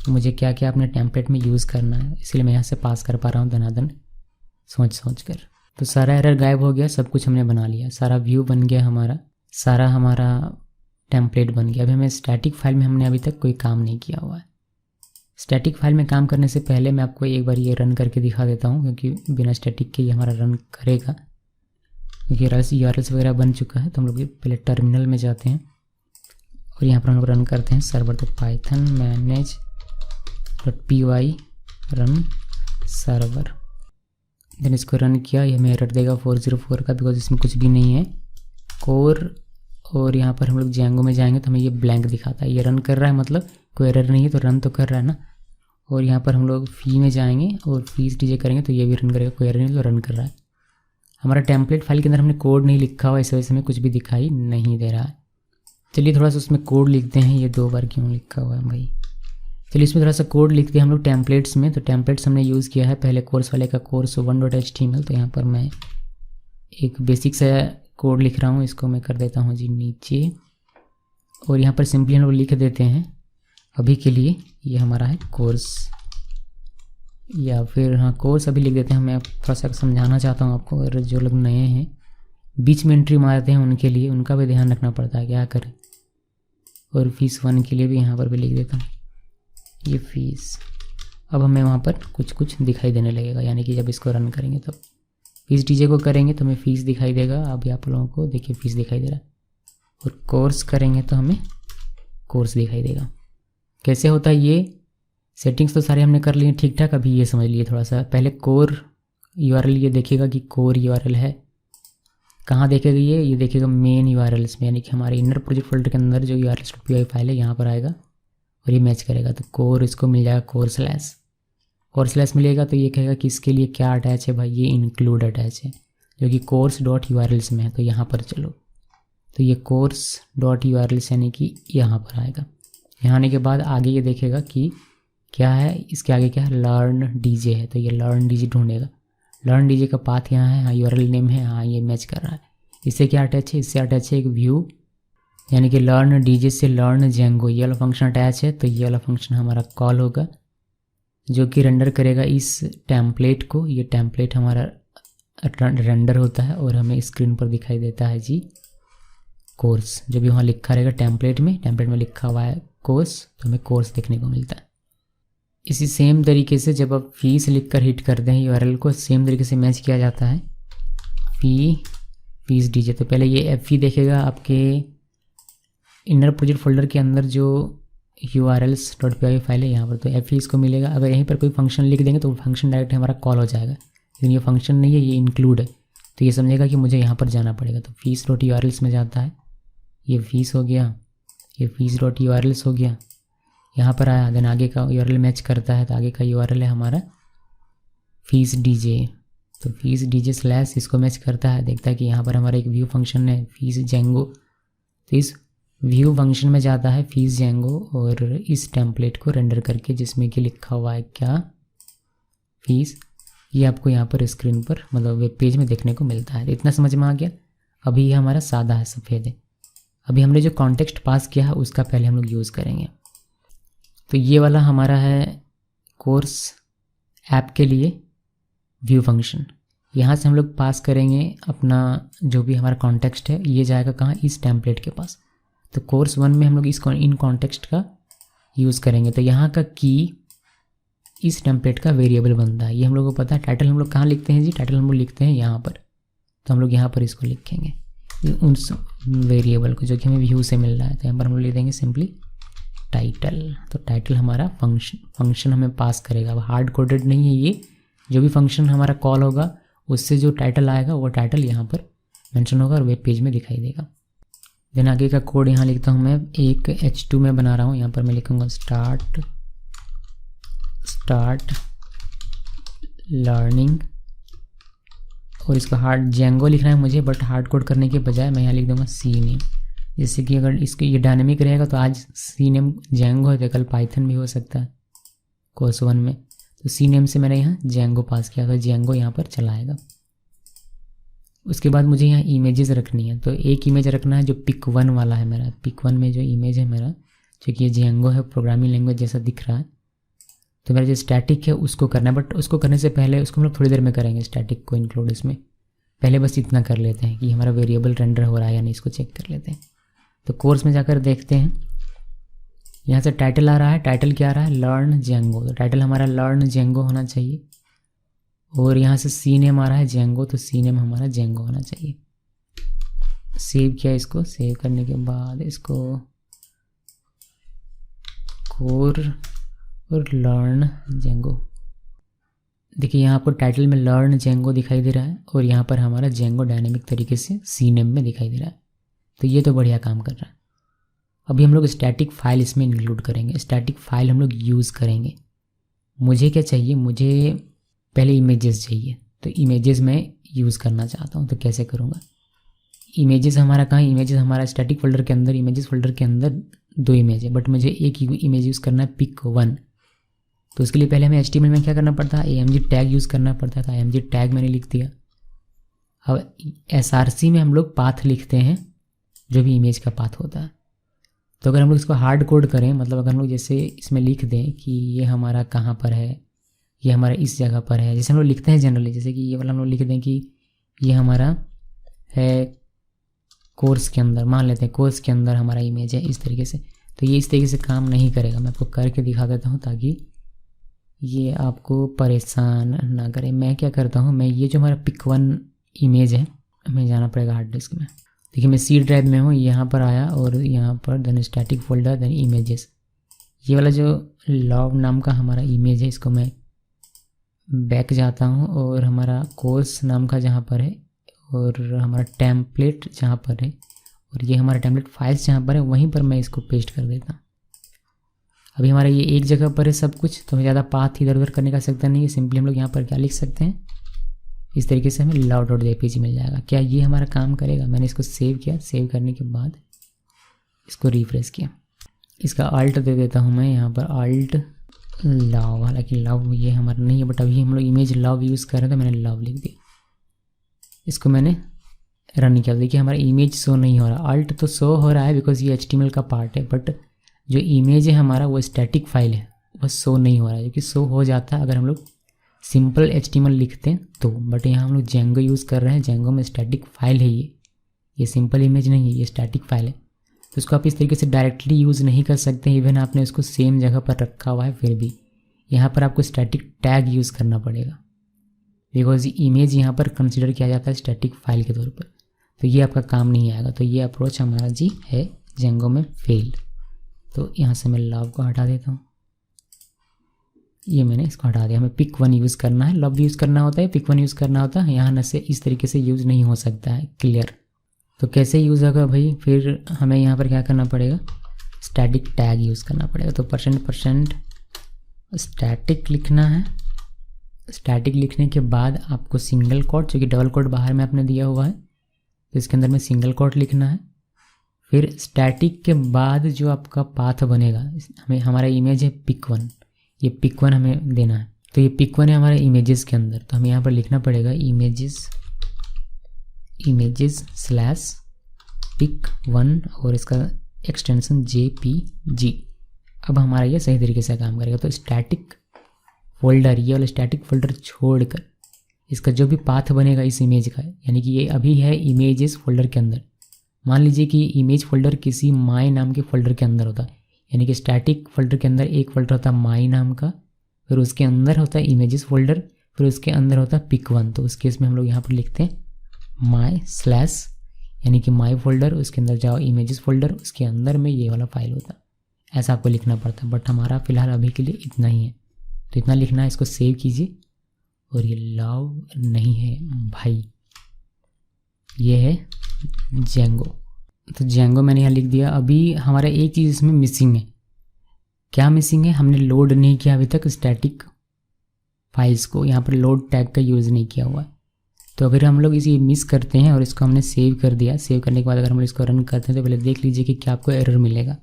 कि मुझे क्या क्या अपने टेम्पलेट में यूज़ करना है, इसलिए मैं यहाँ से पास कर पा रहा हूँ धनाधन सोच कर। तो सारा एरर गायब हो गया, सब कुछ हमने बना लिया, सारा व्यू बन गया हमारा, सारा हमारा टेम्पलेट बन गया। अभी हमें स्टैटिक फाइल में हमने अभी तक कोई काम नहीं किया हुआ है। स्टैटिक फाइल में काम करने से पहले मैं आपको एक बार ये रन करके दिखा देता हूँ, क्योंकि बिना स्टैटिक के ये हमारा रन करेगा, क्योंकि URLs वगैरह बन चुका है। तो हम लोग पहले टर्मिनल में जाते हैं और यहाँ पर हम लोग रन करते हैं सर्वर। तो python manage.py run server. Then इसको रन किया, ये हमें एरर देगा 404 का, बिकॉज इसमें कुछ भी नहीं है कोर। और यहाँ पर हम लोग Django में जाएंगे तो हमें ये ब्लैंक दिखाता है, ये रन कर रहा है, मतलब कोई एरर नहीं है, तो रन तो कर रहा है ना। और यहाँ पर हम लोग फी में जाएंगे और फीस डीजे करेंगे तो ये भी रन करेगा, कोई एरर नहीं तो रन कर रहा है। हमारा टेम्पलेट फाइल के अंदर हमने कोड नहीं लिखा हुआ, इस वजह से हमें कुछ भी दिखाई नहीं दे रहा है। चलिए थोड़ा सा उसमें कोड लिखते हैं, ये 2 बार क्यों लिखा हुआ है भाई। चलिए इसमें थोड़ा सा कोड लिखते हैं हम लोग टेम्पलेट्स में। तो टेम्पलेट्स हमने यूज़ किया है पहले कोर्स वाले का, कोर्स 1.html। तो यहाँ पर मैं एक बेसिक सा कोड लिख रहा हूँ, इसको मैं कर देता हूँ जी नीचे, और यहाँ पर सिंपली हम लोग लिख देते हैं अभी के लिए ये हमारा है कोर्स, या फिर हाँ कोर्स अभी लिख देते हैं। मैं थोड़ा सा समझाना चाहता हूँ आपको, और जो लोग नए हैं बीच में एंट्री मारते हैं उनके लिए उनका भी ध्यान रखना पड़ता है क्या करें। और फीस 1 के लिए भी यहाँ पर भी लिख देता हूँ ये फीस। अब हमें वहाँ पर कुछ दिखाई देने लगेगा, यानी कि जब इसको रन करेंगे तब फीस डीजे को करेंगे तो हमें फ़ीस दिखाई देगा। अभी आप लोगों को देखिए फ़ीस दिखाई दे रहा है, और कोर्स करेंगे तो हमें कोर्स दिखाई देगा। कैसे होता है ये सेटिंग्स तो सारे हमने कर लिए ठीक ठाक। अभी ये समझ लिए थोड़ा सा, पहले कोर यूआरएल ये देखेगा कि कोर यूआरएल है कहाँ देखेगा, ये देखेगा मेन यूआरएल्स में, यानी कि हमारे इनर प्रोजेक्ट फोल्डर के अंदर जो urls.py फाइल है यहाँ पर आएगा और ये मैच करेगा। तो कोर इसको मिल जाएगा कोर स्लैश मिलेगा, तो ये कहेगा कि इसके लिए क्या अटैच है भाई, ये इंक्लूड अटैच है जो कि course.urls में है। तो यहाँ पर चलो, तो ये course.urls यानी कि यहाँ पर आएगा। यहाँ आने के बाद आगे ये देखेगा कि क्या है, इसके आगे क्या है, लर्न डीजे है, तो ये लर्न डीजे ढूंढेगा। लर्न डीजे का पाथ यहाँ है, हाँ यूआरएल नेम है, हाँ ये मैच कर रहा है। इससे क्या अटैच है, इससे अटैच है एक व्यू, यानी कि लर्न डीजे से लर्न जेंगो ये वाला फंक्शन अटैच है। तो ये वाला फंक्शन हमारा कॉल होगा जो कि रेंडर करेगा इस टेम्पलेट को। ये टेम्पलेट हमारा रेंडर होता है और हमें स्क्रीन पर दिखाई देता है जी कोर्स। जो भी वहाँ लिखा रहेगा टेम्पलेट में लिखा हुआ है कोर्स, तो हमें कोर्स देखने को मिलता है। इसी सेम तरीके से जब आप फीस लिख कर हिट करते हैं यूआरएल को, सेम तरीके से मैच किया जाता है फीस डीजे। तो पहले ये एफ देखेगा आपके इनर प्रोजेक्ट फोल्डर के अंदर जो urls.py फाइल है यहाँ पर, तो एफ इसको मिलेगा। अगर यहीं पर कोई फंक्शन लिख देंगे तो फंक्शन डायरेक्ट हमारा कॉल हो जाएगा, लेकिन ये फंक्शन नहीं है, ये इंक्लूड है, तो ये समझेगा कि मुझे यहाँ पर जाना पड़ेगा। तो fees.urls में जाता है, ये फीस हो गया, ये fees.urls हो गया, यहाँ पर आया, देन आगे का यूआरएल मैच करता है, तो आगे का यूआरएल है हमारा फीस डीजे। तो फीस डीजे स्लैश इसको मैच करता है, देखता है कि यहाँ पर हमारा एक व्यू फंक्शन है फीस जेंगो, तो इस व्यू फंक्शन में जाता है फीस जेंगो और इस टेम्पलेट को रेंडर करके जिसमें कि लिखा हुआ है क्या फीस, ये आपको यहाँ पर स्क्रीन पर मतलब वेब पेज में देखने को मिलता है। तो इतना समझ में आ गया। अभी ये हमारा सादा है, सफ़ेद है। अभी हमने जो कॉन्टेक्स्ट पास किया है उसका पहले हम लोग यूज़ करेंगे। तो ये वाला हमारा है कोर्स ऐप के लिए व्यू फंक्शन। यहाँ से हम लोग पास करेंगे अपना जो भी हमारा कॉन्टेक्स्ट है, ये जाएगा कहाँ, इस टेम्पलेट के पास। तो कोर्स 1 में हम लोग इन कॉन्टेक्स्ट का यूज़ करेंगे। तो यहाँ का की इस टेम्पलेट का वेरिएबल बनता है, ये हम लोग को पता है। टाइटल हम लोग कहाँ लिखते हैं जी, टाइटल हम लोग लिखते हैं यहाँ पर, तो हम लोग यहाँ पर इसको लिखेंगे उस वेरिएबल को जो कि हमें व्यू से मिल रहा है। तो यहाँ पर हम लोग लिख देंगे सिंपली टाइटल। तो टाइटल हमारा फंक्शन हमें पास करेगा। अब हार्ड कोडेड नहीं है ये, जो भी फंक्शन हमारा कॉल होगा उससे जो टाइटल आएगा वो टाइटल यहाँ पर मेंशन होगा और वेब पेज में दिखाई देगा। देन आगे का कोड यहाँ लिखता हूँ मैं, एक H2 में बना रहा हूँ। यहाँ पर मैं लिखूँगा स्टार्ट लर्निंग, और इसका हार्ड जेंगो लिखना है मुझे, बट हार्ड कोड करने के बजाय मैं यहाँ लिख दूँगा सी नेम। जैसे कि अगर इसको ये डायनेमिक रहेगा तो आज सी नेम जेंगो है तो कल पाइथन भी हो सकता है कोर्स 1 में। तो सी नेम से मैंने यहाँ जेंगो पास किया, तो जेंगो यहाँ पर चलाएगा। उसके बाद मुझे यहाँ इमेजेस रखनी है, तो एक इमेज रखना है जो पिक 1 वाला है मेरा। पिक 1 में जो इमेज है मेरा, जो कि ये जेंगो है, प्रोग्रामिंग लैंग्वेज जैसा दिख रहा है, तो मेरा जो स्टैटिक है उसको करना है। बट उसको करने से पहले उसको हम लोग थोड़ी देर में करेंगे, स्टैटिक को इंक्लूड इसमें। पहले बस इतना कर लेते हैं कि हमारा वेरिएबल रेंडर हो रहा है या नहीं, इसको चेक कर लेते हैं। तो कोर्स में जाकर देखते हैं, यहाँ से टाइटल आ रहा है, टाइटल क्या आ रहा है, लर्न जेंगो। तो टाइटल हमारा लर्न जेंगो होना चाहिए। और यहाँ से सी नेम आ रहा है जेंगो, तो सी नेम हमारा जेंगो होना चाहिए। सेव किया, इसको सेव करने के बाद इसको कोर और लर्न जेंगो, देखिए यहाँ आपको टाइटल में लर्न जेंगो दिखाई दे रहा है और यहाँ पर हमारा जेंगो डायनेमिक तरीके से सी नेम में दिखाई दे रहा है। तो ये तो बढ़िया काम कर रहा है। अभी हम लोग स्टैटिक फाइल इसमें इंक्लूड करेंगे, स्टैटिक फाइल हम लोग यूज़ करेंगे। मुझे क्या चाहिए, मुझे पहले इमेजेस चाहिए, तो इमेजेस मैं यूज़ करना चाहता हूँ। तो कैसे करूँगा, इमेजेस हमारा कहाँ, इमेजेस हमारा स्टैटिक फोल्डर के अंदर, इमेजेस फोल्डर के अंदर 2 इमेज है, बट मुझे एक इमेज यूज़ करना है पिक 1। तो उसके लिए पहले हमें HTML में क्या करना पड़ता है, AMG टैग यूज़ करना पड़ता था। AMG टैग मैंने लिख दिया। अब SRC में हम लोग पाथ लिखते हैं, जो भी इमेज का पाथ होता है। तो अगर हम लोग इसको हार्ड कोड करें, मतलब अगर हम लोग जैसे इसमें लिख दें कि ये हमारा कहाँ पर है, ये हमारा इस जगह पर है, जैसे हम लोग लिखते हैं जनरली, जैसे कि ये वाला हम लोग लिख दें कि ये हमारा है कोर्स के अंदर, मान लेते हैं कोर्स के अंदर हमारा इमेज है इस तरीके से, तो ये इस तरीके से काम नहीं करेगा। मैं आपको करके दिखा देता हूँ ताकि ये आपको परेशान ना करे। मैं क्या करता हूँ, मैं ये जो हमारा pic1 इमेज है, हमें जाना पड़ेगा हार्ड डिस्क में। देखिए मैं सी ड्राइव में हूँ, यहाँ पर आया और यहाँ पर then static folder then images, ये वाला जो लॉग नाम का हमारा इमेज है इसको मैं बैक जाता हूँ और हमारा कोर्स नाम का जहाँ पर है और हमारा टेम्पलेट जहाँ पर है और ये हमारा टेम्पलेट फाइल्स जहाँ पर है वहीं पर मैं इसको पेस्ट कर देता हूँ। अभी हमारा ये एक जगह पर है सब कुछ, तो हमें ज़्यादा पाथ इधर उधर करने का आवश्यकता नहीं है। सिंपली हम लोग यहाँ पर क्या लिख सकते हैं, इस तरीके से हमें love.jpg मिल जाएगा। क्या ये हमारा काम करेगा? मैंने इसको सेव किया, सेव करने के बाद इसको रिफ्रेश किया, इसका अल्ट दे देता हूँ मैं यहाँ पर, अल्ट लव, हालांकि लव ये हमारा नहीं है बट अभी हम लोग इमेज लव यूज़ कर रहे थे, मैंने लव लिख दिया। इसको मैंने रन किया, देखिए हमारा इमेज शो नहीं हो रहा। अल्ट तो शो हो रहा है बिकॉज ये HTML का पार्ट है, बट जो इमेज है हमारा वो स्टैटिक फाइल है, वो शो नहीं हो रहा है, क्योंकि शो हो जाता है अगर हम लोग सिंपल HTML लिखते हैं तो। बट यहाँ हम लोग जेंगो यूज़ कर रहे हैं, जेंगो में स्टैटिक फाइल है ये सिंपल इमेज नहीं है, ये स्टैटिक फाइल है। तो इसको आप इस तरीके से डायरेक्टली यूज़ नहीं कर सकते, इवन आपने उसको सेम जगह पर रखा हुआ है फिर भी यहाँ पर आपको स्टैटिक टैग यूज़ करना पड़ेगा, बिकॉज इमेज यहाँ पर कंसिडर किया जाता है स्टैटिक फाइल के तौर पर, तो ये आपका काम नहीं आएगा। तो ये अप्रोच हमारा जी है जेंगो में फेल्ड। तो यहाँ से मैं लव को हटा देता हूँ, ये मैंने इसको हटा दिया। हमें pic1 यूज़ करना है, लव यूज़ करना होता है, pic1 यूज़ करना होता है, यहाँ न से इस तरीके से यूज़ नहीं हो सकता है। क्लियर? तो कैसे यूज़ होगा भाई, फिर हमें यहाँ पर क्या करना पड़ेगा, स्टैटिक टैग यूज़ करना पड़ेगा। तो %% स्टैटिक लिखना है। स्टैटिक लिखने के बाद आपको सिंगल कोट, जो कि डबल कोट बाहर में आपने दिया हुआ है, तो इसके अंदर में सिंगल कोट लिखना है। फिर स्टैटिक के बाद जो आपका पाथ बनेगा, हमें हमारा इमेज है pic1, ये pic1 हमें देना है। तो ये pic1 है हमारे इमेजेस के अंदर, तो हमें यहाँ पर लिखना पड़ेगा इमेजेस स्लैश pic1 और इसका एक्सटेंशन JPG। अब हमारा ये सही तरीके से काम करेगा। तो स्टैटिक फोल्डर, ये वाला स्टैटिक फोल्डर छोड़कर इसका जो भी पाथ बनेगा इस इमेज का, यानी कि ये अभी है इमेजेस फोल्डर के अंदर। मान लीजिए कि इमेज फोल्डर किसी माई नाम के फोल्डर के अंदर होता है, यानी कि स्टैटिक फोल्डर के अंदर एक फोल्डर होता है माई नाम का, फिर उसके अंदर होता है इमेजेस फोल्डर, फिर उसके अंदर होता है pic1। तो उस केस में हम लोग यहाँ पर लिखते हैं माई स्लैश, यानी कि माई फोल्डर, उसके अंदर जाओ इमेजेस फोल्डर, उसके अंदर में ये वाला फाइल होता है। ऐसा आपको लिखना पड़ता है, बट हमारा फिलहाल अभी के लिए इतना ही है, तो इतना लिखना है। इसको सेव कीजिए। और ये लव नहीं है भाई, ये है जेंगो। तो जेंगो मैंने यहाँ लिख दिया। अभी हमारा एक चीज़ इसमें मिसिंग है। क्या मिसिंग है? हमने लोड नहीं किया अभी तक स्टैटिक फाइल्स को, यहाँ पर लोड टैग का यूज़ नहीं किया हुआ है। तो अगर हम लोग इसे मिस करते हैं और इसको हमने सेव कर दिया, सेव करने के बाद अगर हम इसको रन करते हैं तो पहले देख लीजिए कि क्या आपको एरर मिलेगा।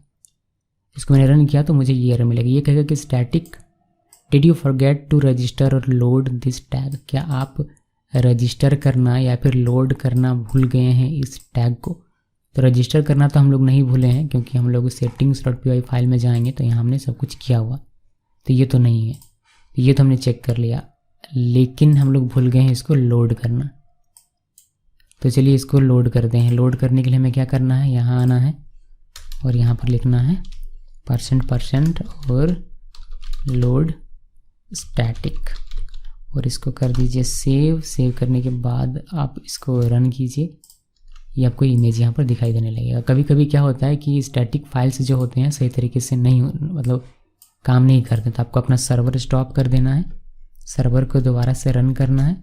इसको मैंने रन किया तो मुझे ये एरर मिलेगा, ये कहेगा कि static did you forget to register और लोड दिस टैग। क्या आप रजिस्टर करना या फिर लोड करना भूल गए हैं इस टैग को? तो रजिस्टर करना तो हम लोग नहीं भूले हैं, क्योंकि हम लोग settings.py फाइल में जाएंगे तो यहाँ हमने सब कुछ किया हुआ, तो ये तो नहीं है, ये तो हमने चेक कर लिया। लेकिन हम लोग भूल गए हैं इसको लोड करना। तो चलिए इसको लोड करते हैं। लोड करने के लिए हमें क्या करना है, यहाँ आना है और यहाँ पर लिखना है %% और लोड स्टैटिक, और इसको कर दीजिए सेव। सेव करने के बाद आप इसको रन कीजिए, ये आपको इमेज यहाँ पर दिखाई देने लगेगा। कभी कभी क्या होता है कि स्टैटिक फाइल्स जो होते हैं सही तरीके से नहीं मतलब काम नहीं करते, तो आपको अपना सर्वर स्टॉप कर देना है, सर्वर को दोबारा से रन करना है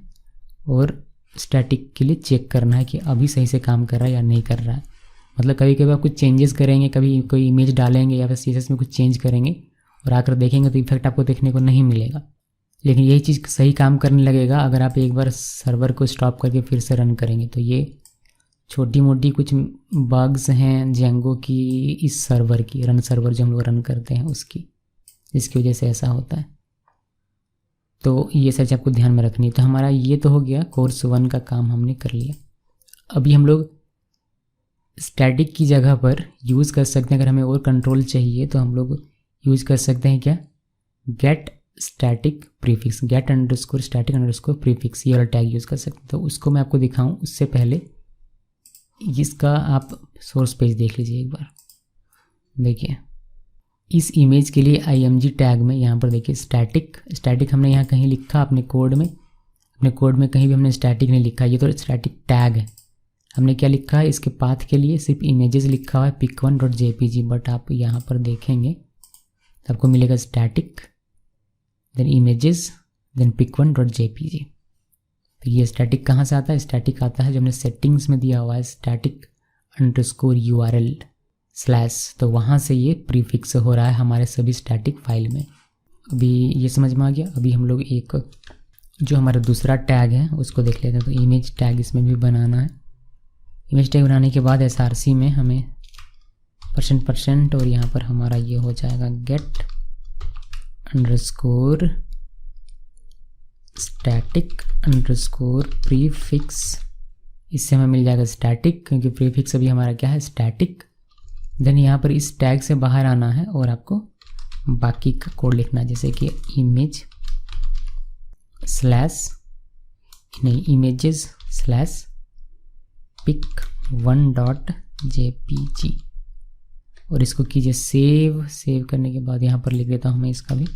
और स्टैटिक के लिए चेक करना है कि अभी सही से काम कर रहा है या नहीं कर रहा है। मतलब कभी कभी आप कुछ चेंजेस करेंगे, कभी कोई इमेज डालेंगे या फिर CSS में कुछ चेंज करेंगे और आकर देखेंगे तो इफेक्ट आपको देखने को नहीं मिलेगा। लेकिन यही चीज़ सही काम करने लगेगा अगर आप एक बार सर्वर को स्टॉप करके फिर से रन करेंगे। तो ये छोटी मोटी कुछ बग्स हैं जेंगो की, इस सर्वर की, रन सर्वर जो हम लोग रन करते हैं उसकी, जिसकी वजह से ऐसा होता है। तो ये सच आपको ध्यान में रखनी है। तो हमारा ये तो हो गया, कोर्स 1 का काम हमने कर लिया। अभी हम लोग स्टैटिक की जगह पर यूज़ कर सकते हैं, अगर हमें और कंट्रोल चाहिए तो हम लोग यूज़ कर सकते हैं क्या, get static prefix, get underscore static underscore prefix, ये वाला टैग यूज़ कर सकते हैं। तो उसको मैं आपको दिखाऊं उससे पहले इसका आप सोर्स पेज देख लीजिए एक बार। देखिए इस इमेज के लिए img टैग में यहाँ पर देखिए स्टैटिक हमने यहाँ कहीं लिखा अपने कोड में कहीं भी हमने स्टैटिक नहीं लिखा, ये तो स्टैटिक टैग है। हमने क्या लिखा है, इसके पाथ के लिए सिर्फ इमेजेस लिखा हुआ है pic1.jpg, बट आप यहाँ पर देखेंगे तो आपको मिलेगा static then images then pic1.jpg। तो ये स्टैटिक कहाँ से आता है, स्टैटिक आता है जो हमने सेटिंग्स में दिया हुआ है स्टैटिक अंडरस्कोर URL / तो वहाँ से ये प्रीफिक्स हो रहा है हमारे सभी स्टैटिक फाइल में। अभी ये समझ में आ गया। अभी हम लोग एक जो हमारा दूसरा टैग है उसको देख लेते हैं। तो इमेज टैग इसमें भी बनाना है। इमेज टैग बनाने के बाद src में हमें %% और यहाँ पर हमारा ये हो जाएगा get underscore static underscore prefix. इससे हमें मिल जाएगा स्टैटिक, क्योंकि प्रीफिक्स अभी हमारा क्या है, स्टैटिक। देन यहाँ पर इस टैग से बाहर आना है और आपको बाकी का कोड लिखना है, जैसे कि इमेज इमेजेस / pic1.jpg और इसको कीजिए सेव करने के बाद यहाँ पर लिख देता हूँ मैं इसका भी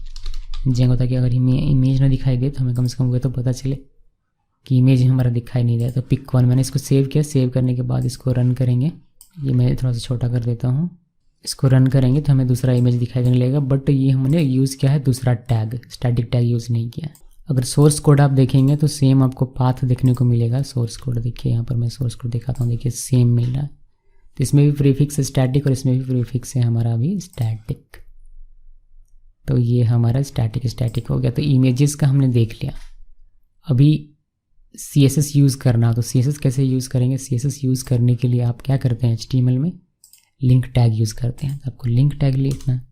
जेंगो, ताकि अगर इमेज ना दिखाई दे तो हमें कम से कम वो तो पता चले कि इमेज हमारा दिखाई नहीं दे। तो pic1 मैंने इसको सेव किया। सेव करने के बाद इसको रन करेंगे। ये मैं थोड़ा सा छोटा कर देता हूँ। इसको रन करेंगे तो हमें दूसरा इमेज दिखाई देने लगेगा, बट ये हमने यूज़ किया है दूसरा टैग, स्टैटिक टैग यूज़ नहीं किया। अगर सोर्स कोड आप देखेंगे तो सेम आपको पाथ देखने को मिलेगा। सोर्स कोड देखिए, यहाँ पर मैं सोर्स कोड दिखाता हूँ, देखिए सेम मिल रहा है। तो इसमें भी प्रीफिक्स स्टैटिक और इसमें भी प्रीफिक्स है हमारा अभी स्टैटिक। तो ये हमारा स्टैटिक हो गया। तो इमेजेस का हमने देख लिया। अभी CSS यूज़ करना, तो CSS कैसे यूज़ करेंगे, CSS यूज़ करने के लिए आप क्या करते हैं, HTML में लिंक टैग यूज़ करते हैं। तो आपको लिंक टैग लिखना है,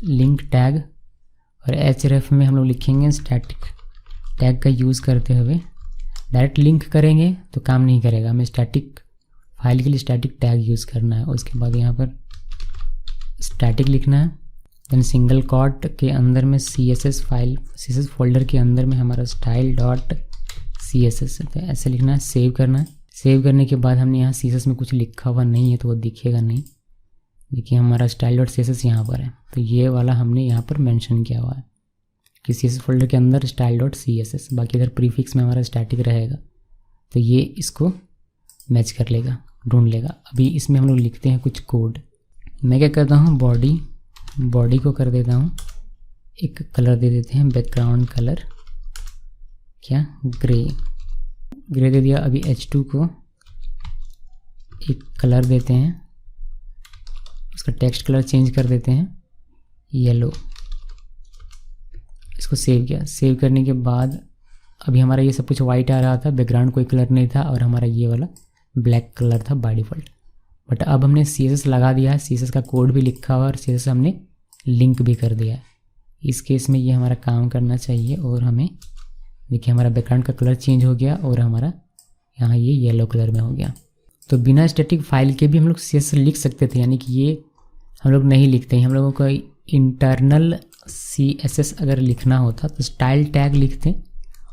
लिंक टैग, और href में हम लोग लिखेंगे स्टैटिक टैग का यूज़ करते हुए। डायरेक्ट लिंक करेंगे तो काम नहीं करेगा, हमें स्टैटिक फाइल के लिए स्टैटिक टैग यूज़ करना है। उसके बाद यहाँ पर स्टैटिक लिखना है, देन सिंगल कॉट के अंदर में CSS फाइल, CSS फोल्डर के अंदर में हमारा style.css, तो ऐसे लिखना है। सेव करना है। सेव करने के बाद हमने यहाँ CSS में कुछ लिखा हुआ नहीं है तो वो दिखेगा नहीं। देखिए हमारा style.css यहाँ पर है, तो ये वाला हमने यहाँ पर मेंशन किया हुआ है कि CSS फोल्डर के अंदर style.css, बाकी इधर प्रीफिक्स में हमारा स्टैटिक रहेगा। तो ये इसको मैच कर लेगा, ढूंढ लेगा। अभी इसमें हम लोग लिखते हैं कुछ कोड। मैं क्या करता हूँ, बॉडी को कर देता हूँ एक कलर दे देते हैं, बैकग्राउंड कलर क्या, ग्रे दे दिया। अभी H2 को एक कलर देते हैं, उसका टेक्स्ट कलर चेंज कर देते हैं येलो। इसको सेव किया। सेव करने के बाद अभी हमारा ये सब कुछ वाइट आ रहा था, बैकग्राउंड कोई कलर नहीं था और हमारा ये वाला ब्लैक कलर था बाय डिफ़ॉल्ट। बट अब हमने CSS लगा दिया है, CSS का कोड भी लिखा हुआ और CSS हमने लिंक भी कर दिया है। इस केस में ये हमारा काम करना चाहिए और हमें देखिए हमारा बैकग्राउंड का कलर चेंज हो गया और हमारा यहाँ ये येलो कलर में हो गया। तो बिना स्टैटिक फाइल के भी हम लोग CSS लिख सकते थे, यानी कि ये हम लोग नहीं लिखते हैं। हम लोगों को इंटरनल CSS अगर लिखना होता तो स्टाइल टैग लिखते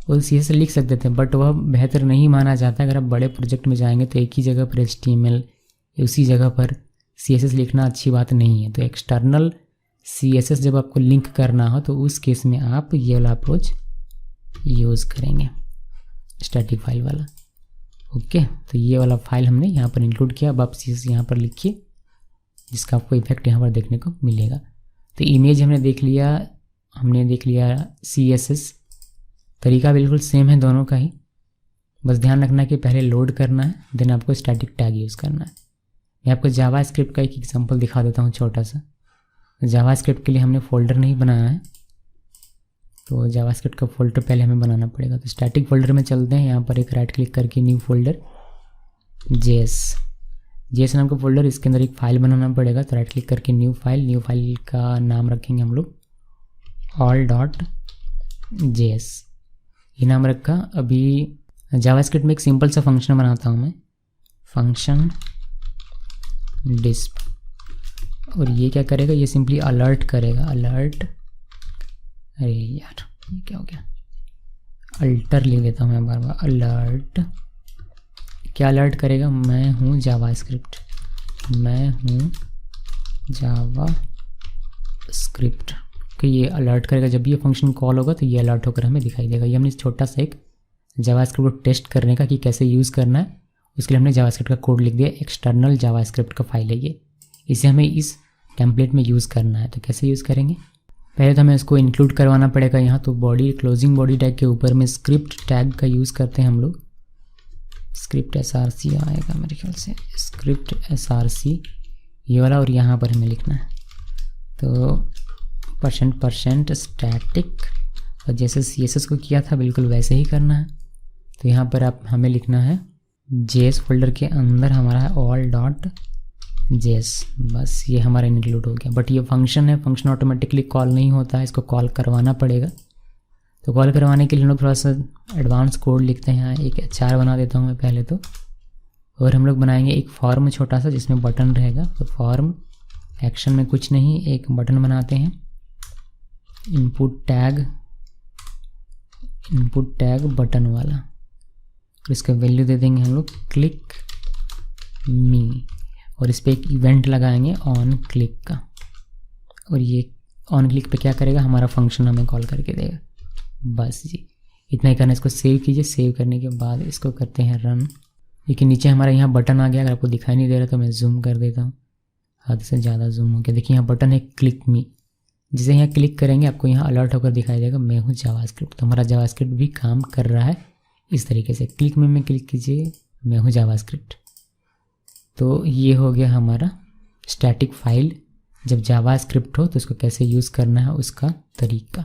और CSS लिख सकते थे, बट वह बेहतर नहीं माना जाता। अगर आप बड़े प्रोजेक्ट में जाएंगे तो एक ही जगह पर HTML, उसी जगह पर CSS लिखना अच्छी बात नहीं है। तो एक्सटर्नल CSS जब आपको लिंक करना हो तो उस केस में आप ये वाला अप्रोच यूज़ करेंगे, स्टैटिक फाइल वाला। ओके, तो ये वाला फाइल हमने यहाँ पर इंक्लूड किया। अब आप CSS यहाँ पर लिखिए, जिसका आपको इफेक्ट यहाँ पर देखने को मिलेगा। तो इमेज हमने देख लिया CSS, तरीका बिल्कुल सेम है दोनों का ही। बस ध्यान रखना कि पहले लोड करना है, देन आपको स्टैटिक टैग यूज़ करना है। मैं आपको जावास्क्रिप्ट का एक एग्जांपल दिखा देता हूँ छोटा सा। जावास्क्रिप्ट के लिए हमने फोल्डर नहीं बनाया है, तो जावास्क्रिप्ट का फोल्डर पहले हमें बनाना पड़ेगा। तो स्टैटिक फोल्डर में चलते हैं, यहाँ पर एक राइट क्लिक करके न्यू फोल्डर JS नाम का फोल्डर, इसके अंदर एक फाइल बनाना पड़ेगा। तो राइट क्लिक करके न्यू फाइल का नाम रखेंगे हम लोग all.js, ये नाम रखा। अभी जावास्क्रिप्ट में एक सिंपल सा फंक्शन बनाता हूँ मैं, फंक्शन डिस्प, और ये क्या करेगा, ये सिंपली अलर्ट करेगा, अलर्ट, अरे यार ये क्या हो गया, अल्टर लिख देता हूँ मैं बार बार, अलर्ट, क्या अलर्ट करेगा, मैं हूँ जावास्क्रिप्ट, मैं हूँ जावास्क्रिप्ट, कि ये अलर्ट करेगा। जब भी ये फंक्शन कॉल होगा तो ये अलर्ट होकर हमें दिखाई देगा। ये हमने छोटा सा एक जावास्क्रिप्ट को टेस्ट करने का कि कैसे यूज़ करना है, उसके लिए हमने जावास्क्रिप्ट का कोड लिख दिया, एक्सटर्नल जावास्क्रिप्ट का फाइल है ये, इसे हमें इस टेम्पलेट में यूज़ करना है। तो कैसे यूज़ करेंगे, पहले तो हमें इसको इंक्लूड करवाना पड़ेगा यहाँ। तो बॉडी, क्लोजिंग बॉडी टैग के ऊपर में स्क्रिप्ट टैग का यूज़ करते हैं हम लोग, स्क्रिप्ट src आएगा मेरे ख्याल से, स्क्रिप्ट src ये वाला, और यहाँ पर हमें लिखना है तो %% स्टैटिक, और जैसे CSS को किया था बिल्कुल वैसे ही करना है। तो यहाँ पर आप हमें लिखना है JS फोल्डर के अंदर हमारा है all.js, बस ये हमारा इंक्लूड हो गया। बट ये फंक्शन है, फंक्शन ऑटोमेटिकली कॉल नहीं होता है, इसको कॉल करवाना पड़ेगा। तो कॉल करवाने के लिए हम लोग थोड़ा सा एडवांस कोड लिखते हैं। यहाँ एक HR बना देता हूँ मैं पहले तो, और हम लोग बनाएंगे एक फॉर्म छोटा सा जिसमें बटन रहेगा। तो फॉर्म एक्शन में कुछ नहीं, एक बटन बनाते हैं, इनपुट टैग बटन वाला, और इसका वैल्यू दे देंगे हम लोग क्लिक मी, और इस पर एक इवेंट लगाएंगे ऑन क्लिक का, और ये ऑन क्लिक पे क्या करेगा, हमारा फंक्शन हमें कॉल करके देगा। बस जी इतना ही करना। इसको सेव कीजिए, सेव करने के बाद इसको करते हैं रन। लेकिन नीचे हमारा यहाँ बटन आ गया, अगर आपको दिखाई नहीं दे रहा तो मैं जूम कर देता हूँ, हद से ज़्यादा जूम हो गया। देखिए यहाँ बटन है क्लिक मी, जिसे यहाँ क्लिक करेंगे आपको यहाँ अलर्ट होकर दिखाई देगा मैं हूँ जावास्क्रिप्ट। तो हमारा जावास्क्रिप्ट भी काम कर रहा है इस तरीके से। क्लिक में क्लिक कीजिए, मैं हूँ जावास्क्रिप्ट। तो ये हो गया हमारा स्टैटिक फाइल। जब जावास्क्रिप्ट हो तो उसको कैसे यूज़ करना है उसका तरीका।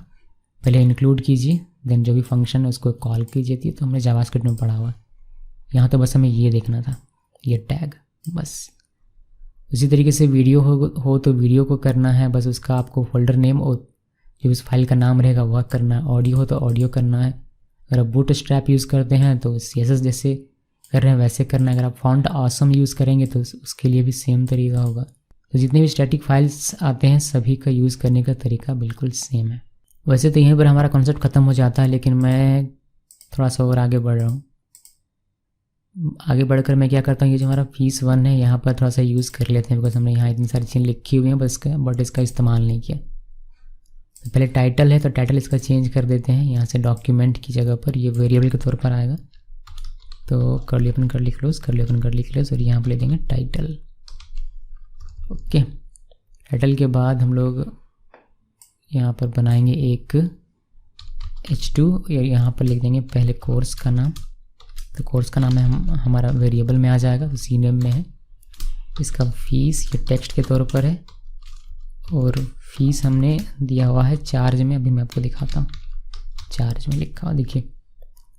पहले इंक्लूड कीजिए, देन जो भी फंक्शन है उसको कॉल कीजिए। तो हमने जावास्क्रिप्ट में पढ़ा हुआ, यहाँ तो बस हमें ये देखना था, ये टैग बस। उसी तरीके से वीडियो हो तो वीडियो को करना है, बस उसका आपको फोल्डर नेम और जो उस फाइल का नाम रहेगा वह करना है। ऑडियो हो तो ऑडियो करना है। अगर आप बूटस्ट्रैप यूज़ करते हैं तो CSS जैसे कर रहे हैं वैसे करना है। अगर आप फॉन्ट ऑसम यूज़ करेंगे तो उसके लिए भी सेम तरीका होगा। तो जितने भी स्टैटिक फाइल्स आते हैं सभी का यूज़ करने का तरीका बिल्कुल सेम है। वैसे तो यहीं पर हमारा कॉन्सेप्ट ख़त्म हो जाता है, लेकिन मैं थोड़ा सा और आगे बढ़ रहा हूँ। आगे बढ़कर मैं क्या करता हूँ, ये जो हमारा फीस 1 है यहाँ पर थोड़ा सा यूज़ कर लेते हैं, बिकॉज हमने यहाँ इतनी सारी चीज़ें लिखी हुई हैं बट इसका इस्तेमाल नहीं किया। तो पहले टाइटल है तो टाइटल इसका चेंज कर देते हैं। यहाँ से डॉक्यूमेंट की जगह पर ये वेरिएबल के तौर पर आएगा। तो curly open curly close, curly open curly close, और यहाँ पर ले देंगे टाइटल। ओके, टाइटल के बाद हम लोग यहाँ पर बनाएंगे एक H2, यहाँ पर लिख देंगे पहले कोर्स का नाम। तो कोर्स का नाम है हमारा वेरिएबल में आ जाएगा, तो सी नेम में है। इसका फीस ये टेक्स्ट के तौर पर है, और फीस हमने दिया हुआ है चार्ज में। अभी मैं आपको दिखाता हूँ, चार्ज में लिखा हुआ देखिए।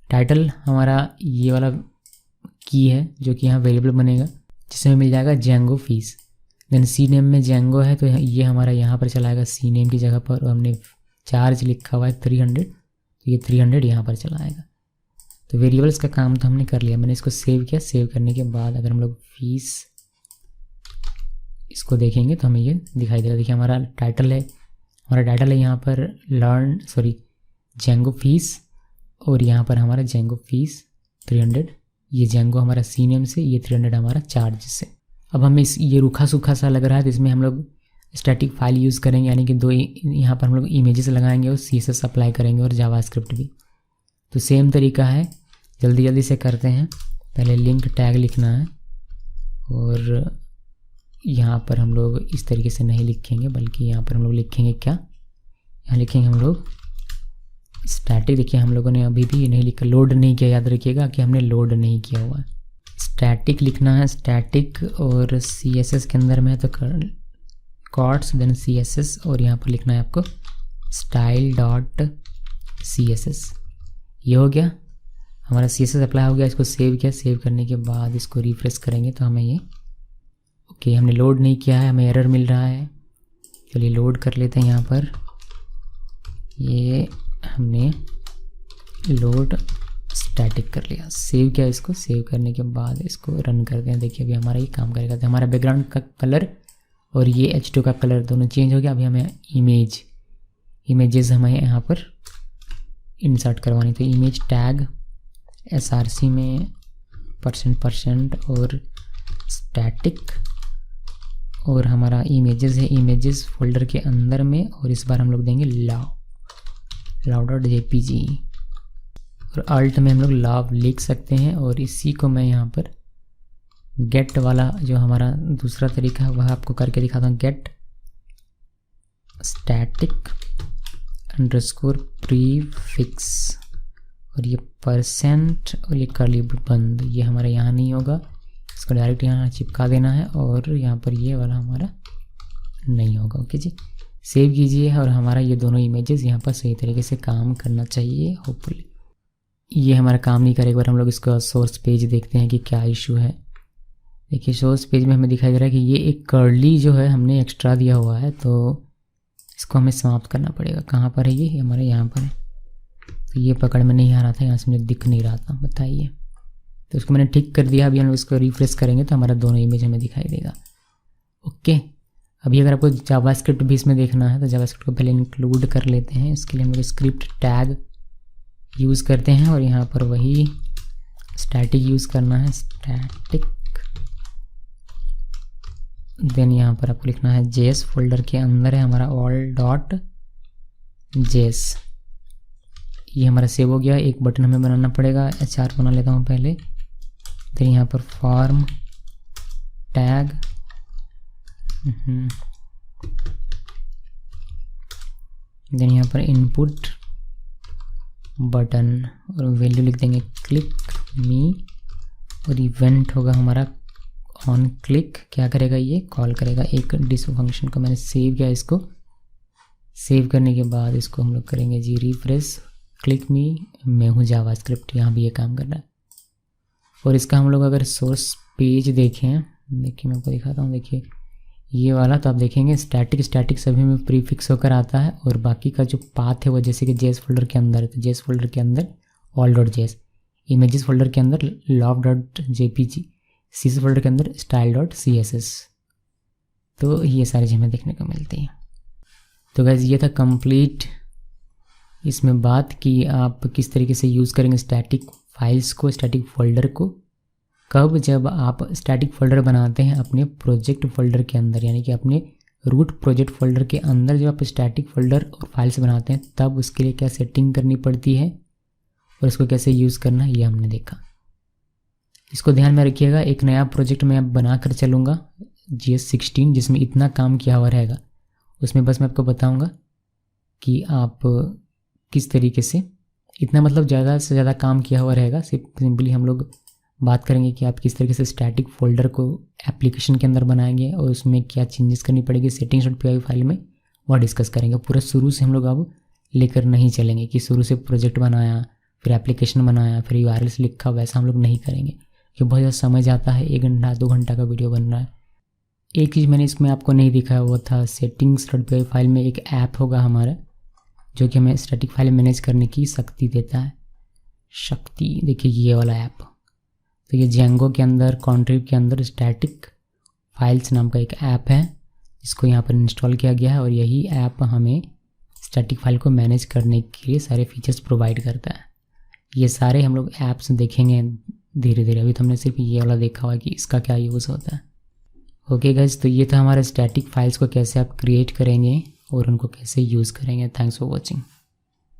टाइटल हमारा ये वाला की है जो कि यहाँ वेरिएबल बनेगा, जिसमें मिल जाएगा जेंगो फीस। देन सी नेम में जेंगो है तो ये हमारा यहाँ पर चलाएगा सी नेम की जगह पर, और हमने चार्ज लिखा हुआ है 300, तो ये 300 यहाँ पर चलाएगा। तो वेरिएबल्स का काम तो हमने कर लिया। मैंने इसको सेव किया। सेव करने के बाद अगर हम लोग फीस इसको देखेंगे तो हमें ये दिखाई देगा। देखिए हमारा टाइटल है, यहाँ पर जेंगो फीस, और यहाँ पर हमारा जेंगो फीस 300। ये जेंगो हमारा सी नेम से, ये 300 हमारा चार्ज से। अब हमें ये रूखा सूखा सा लग रहा है, तो इसमें हम लोग स्टैटिक फाइल यूज़ करेंगे, यानी कि दो यहाँ पर हम लोग इमेजेस लगाएंगे और CSS अप्लाई करेंगे और जावास्क्रिप्ट भी। तो सेम तरीका है, जल्दी से करते हैं। पहले लिंक टैग लिखना है, और यहाँ पर हम लोग इस तरीके से नहीं लिखेंगे, बल्कि यहाँ पर हम लोग लिखेंगे क्या, यहाँ लिखेंगे हम लोग स्टैटिक। देखिए हम लोगों ने अभी भी नहीं लिखा, लोड नहीं किया, याद रखिएगा कि हमने लोड नहीं किया हुआ है। स्टैटिक लिखना है, स्टैटिक, और CSS के अंदर में तो कॉट्स देन CSS, और यहाँ पर लिखना है आपको style.css। ये हो गया हमारा CSS अप्लाई हो गया। इसको सेव किया। सेव करने के बाद इसको रिफ्रेश करेंगे तो हमें ये ओके, हमने लोड नहीं किया है, हमें एरर मिल रहा है। चलिए लोड कर लेते हैं। यहाँ पर ये हमने लोड स्टैटिक कर लिया, सेव किया। इसको सेव करने के बाद इसको रन करते हैं। देखिए अभी हमारा ये काम करेगा। तो हमारा बैकग्राउंड का कलर और ये H2 का कलर दोनों चेंज हो गया। अभी हमें इमेजेस हमें यहाँ पर इंसर्ट करवानी। तो इमेज टैग src में %% और स्टैटिक, और हमारा इमेजेस है इमेजेस फोल्डर के अंदर में, और इस बार हम लोग देंगे law.jpg, और अल्ट में हम लोग लव लिख सकते हैं। और इसी को मैं यहाँ पर गेट वाला जो हमारा दूसरा तरीका है वह आपको करके दिखाता हूँ। गेट स्टैटिक अंडरस्कोर प्रीफिक्स, और ये % और ये कर्ली बंद, ये हमारा यहाँ नहीं होगा, इसको डायरेक्ट यहाँ चिपका देना है। और यहाँ पर ये वाला हमारा नहीं होगा। ओके जी, सेव कीजिए। और हमारा ये दोनों इमेजेस यहाँ पर सही तरीके से काम करना चाहिए होपफुली। ये हमारा काम नहीं करेगा। एक बार हम लोग इसका सोर्स पेज देखते हैं कि क्या इशू है। देखिए सोर्स पेज में हमें दिखाई दे रहा है कि ये एक कर्ली जो है हमने एक्स्ट्रा दिया हुआ है, तो इसको हमें समाप्त करना पड़ेगा। कहाँ पर है ये? हमारे यहाँ पर है। तो ये पकड़ में नहीं आ रहा था, यहाँ से मुझे दिख नहीं रहा था, बताइए। तो इसको मैंने ठीक कर दिया। अभी हम लोग इसको रिफ्रेश करेंगे तो हमारा दोनों इमेज हमें दिखाई देगा। ओके, अभी अगर आपको जावास्क्रिप्ट भी इसमें देखना है तो जावास्क्रिप्ट को पहले इंक्लूड कर लेते हैं। इसके लिए हम लोग स्क्रिप्ट टैग यूज़ करते हैं, और यहाँ पर वही स्टैटिक यूज़ करना है, स्टैटिक। देन यहाँ पर आपको लिखना है JS, फोल्डर के अंदर है हमारा all.js। ये हमारा सेव हो गया। एक बटन हमें बनाना पड़ेगा, HR बना लेता हूँ पहले। फिर यहाँ पर फॉर्म टैग, देन यहाँ पर इनपुट बटन, और वैल्यू लिख देंगे क्लिक मी, और इवेंट होगा हमारा ऑन क्लिक। क्या करेगा ये? कॉल करेगा एक डिस फंक्शन को। मैंने सेव किया। इसको सेव करने के बाद इसको हम लोग करेंगे जी रिफ्रेश। क्लिक मी, मैं हूँ जावास्क्रिप्ट, यहाँ भी ये काम कर रहा है। और इसका हम लोग अगर सोर्स पेज देखें, देखिए मैं आपको दिखाता हूँ। देखिए ये वाला, तो आप देखेंगे स्टैटिक सभी में प्रीफिक्स होकर आता है, और बाकी का जो पाथ है वो जैसे कि JS फोल्डर के अंदर है। तो JS फोल्डर के अंदर all.js, इमेजेस फोल्डर के अंदर love.jpg, CSS फोल्डर के अंदर style.css। तो ये सारी चीज़ें देखने को मिलती हैं। तो गाइस ये था कंप्लीट इसमें बात कि आप किस तरीके से यूज़ करेंगे स्टैटिक फाइल्स को, स्टैटिक फोल्डर को। कब? जब आप स्टैटिक फोल्डर बनाते हैं अपने प्रोजेक्ट फोल्डर के अंदर, यानी कि अपने रूट प्रोजेक्ट फोल्डर के अंदर जब आप स्टैटिक फोल्डर और फाइल्स बनाते हैं, तब उसके लिए क्या सेटिंग करनी पड़ती है और उसको कैसे यूज़ करना है, ये हमने देखा। इसको ध्यान में रखिएगा। एक नया प्रोजेक्ट मैं अब बना कर चलूँगा GS16, जिसमें इतना काम किया हुआ रहेगा। उसमें बस मैं आपको बताऊँगा कि आप किस तरीके से, इतना मतलब ज़्यादा से ज़्यादा काम किया हुआ रहेगा। सिंपली हम लोग बात करेंगे कि आप किस तरीके से स्टैटिक फोल्डर को एप्लीकेशन के अंदर बनाएंगे और उसमें क्या चेंजेस करनी पड़ेगी settings.py फाइल में, वह डिस्कस करेंगे। पूरा शुरू से हम लोग अब लेकर नहीं चलेंगे कि शुरू से प्रोजेक्ट बनाया, फिर एप्लीकेशन बनाया, फिर URLs लिखा, वैसा हम लोग नहीं करेंगे क्योंकि बहुत ज़्यादा समय जाता है। 1 घंटा 2 घंटा का वीडियो बन रहा है। एक चीज़ मैंने इसमें आपको नहीं दिखाया, वो था settings.py फाइल में एक ऐप होगा हमारा जो कि हमें स्टैटिक फाइल मैनेज करने की शक्ति देता है। शक्ति, देखिए ये वाला ऐप। तो ये जेंगो के अंदर, कॉन्ट्रिब के अंदर स्टैटिक फाइल्स नाम का एक ऐप है, जिसको यहाँ पर इंस्टॉल किया गया है, और यही ऐप हमें स्टैटिक फाइल को मैनेज करने के लिए सारे फीचर्स प्रोवाइड करता है। ये सारे हम लोग ऐप्स देखेंगे धीरे धीरे। अभी तो हमने सिर्फ ये वाला देखा हुआ कि इसका क्या यूज़ होता है। ओके गाइस, तो ये था हमारा स्टैटिक फाइल्स को कैसे आप क्रिएट करेंगे और उनको कैसे यूज़ करेंगे। Thanks for watching.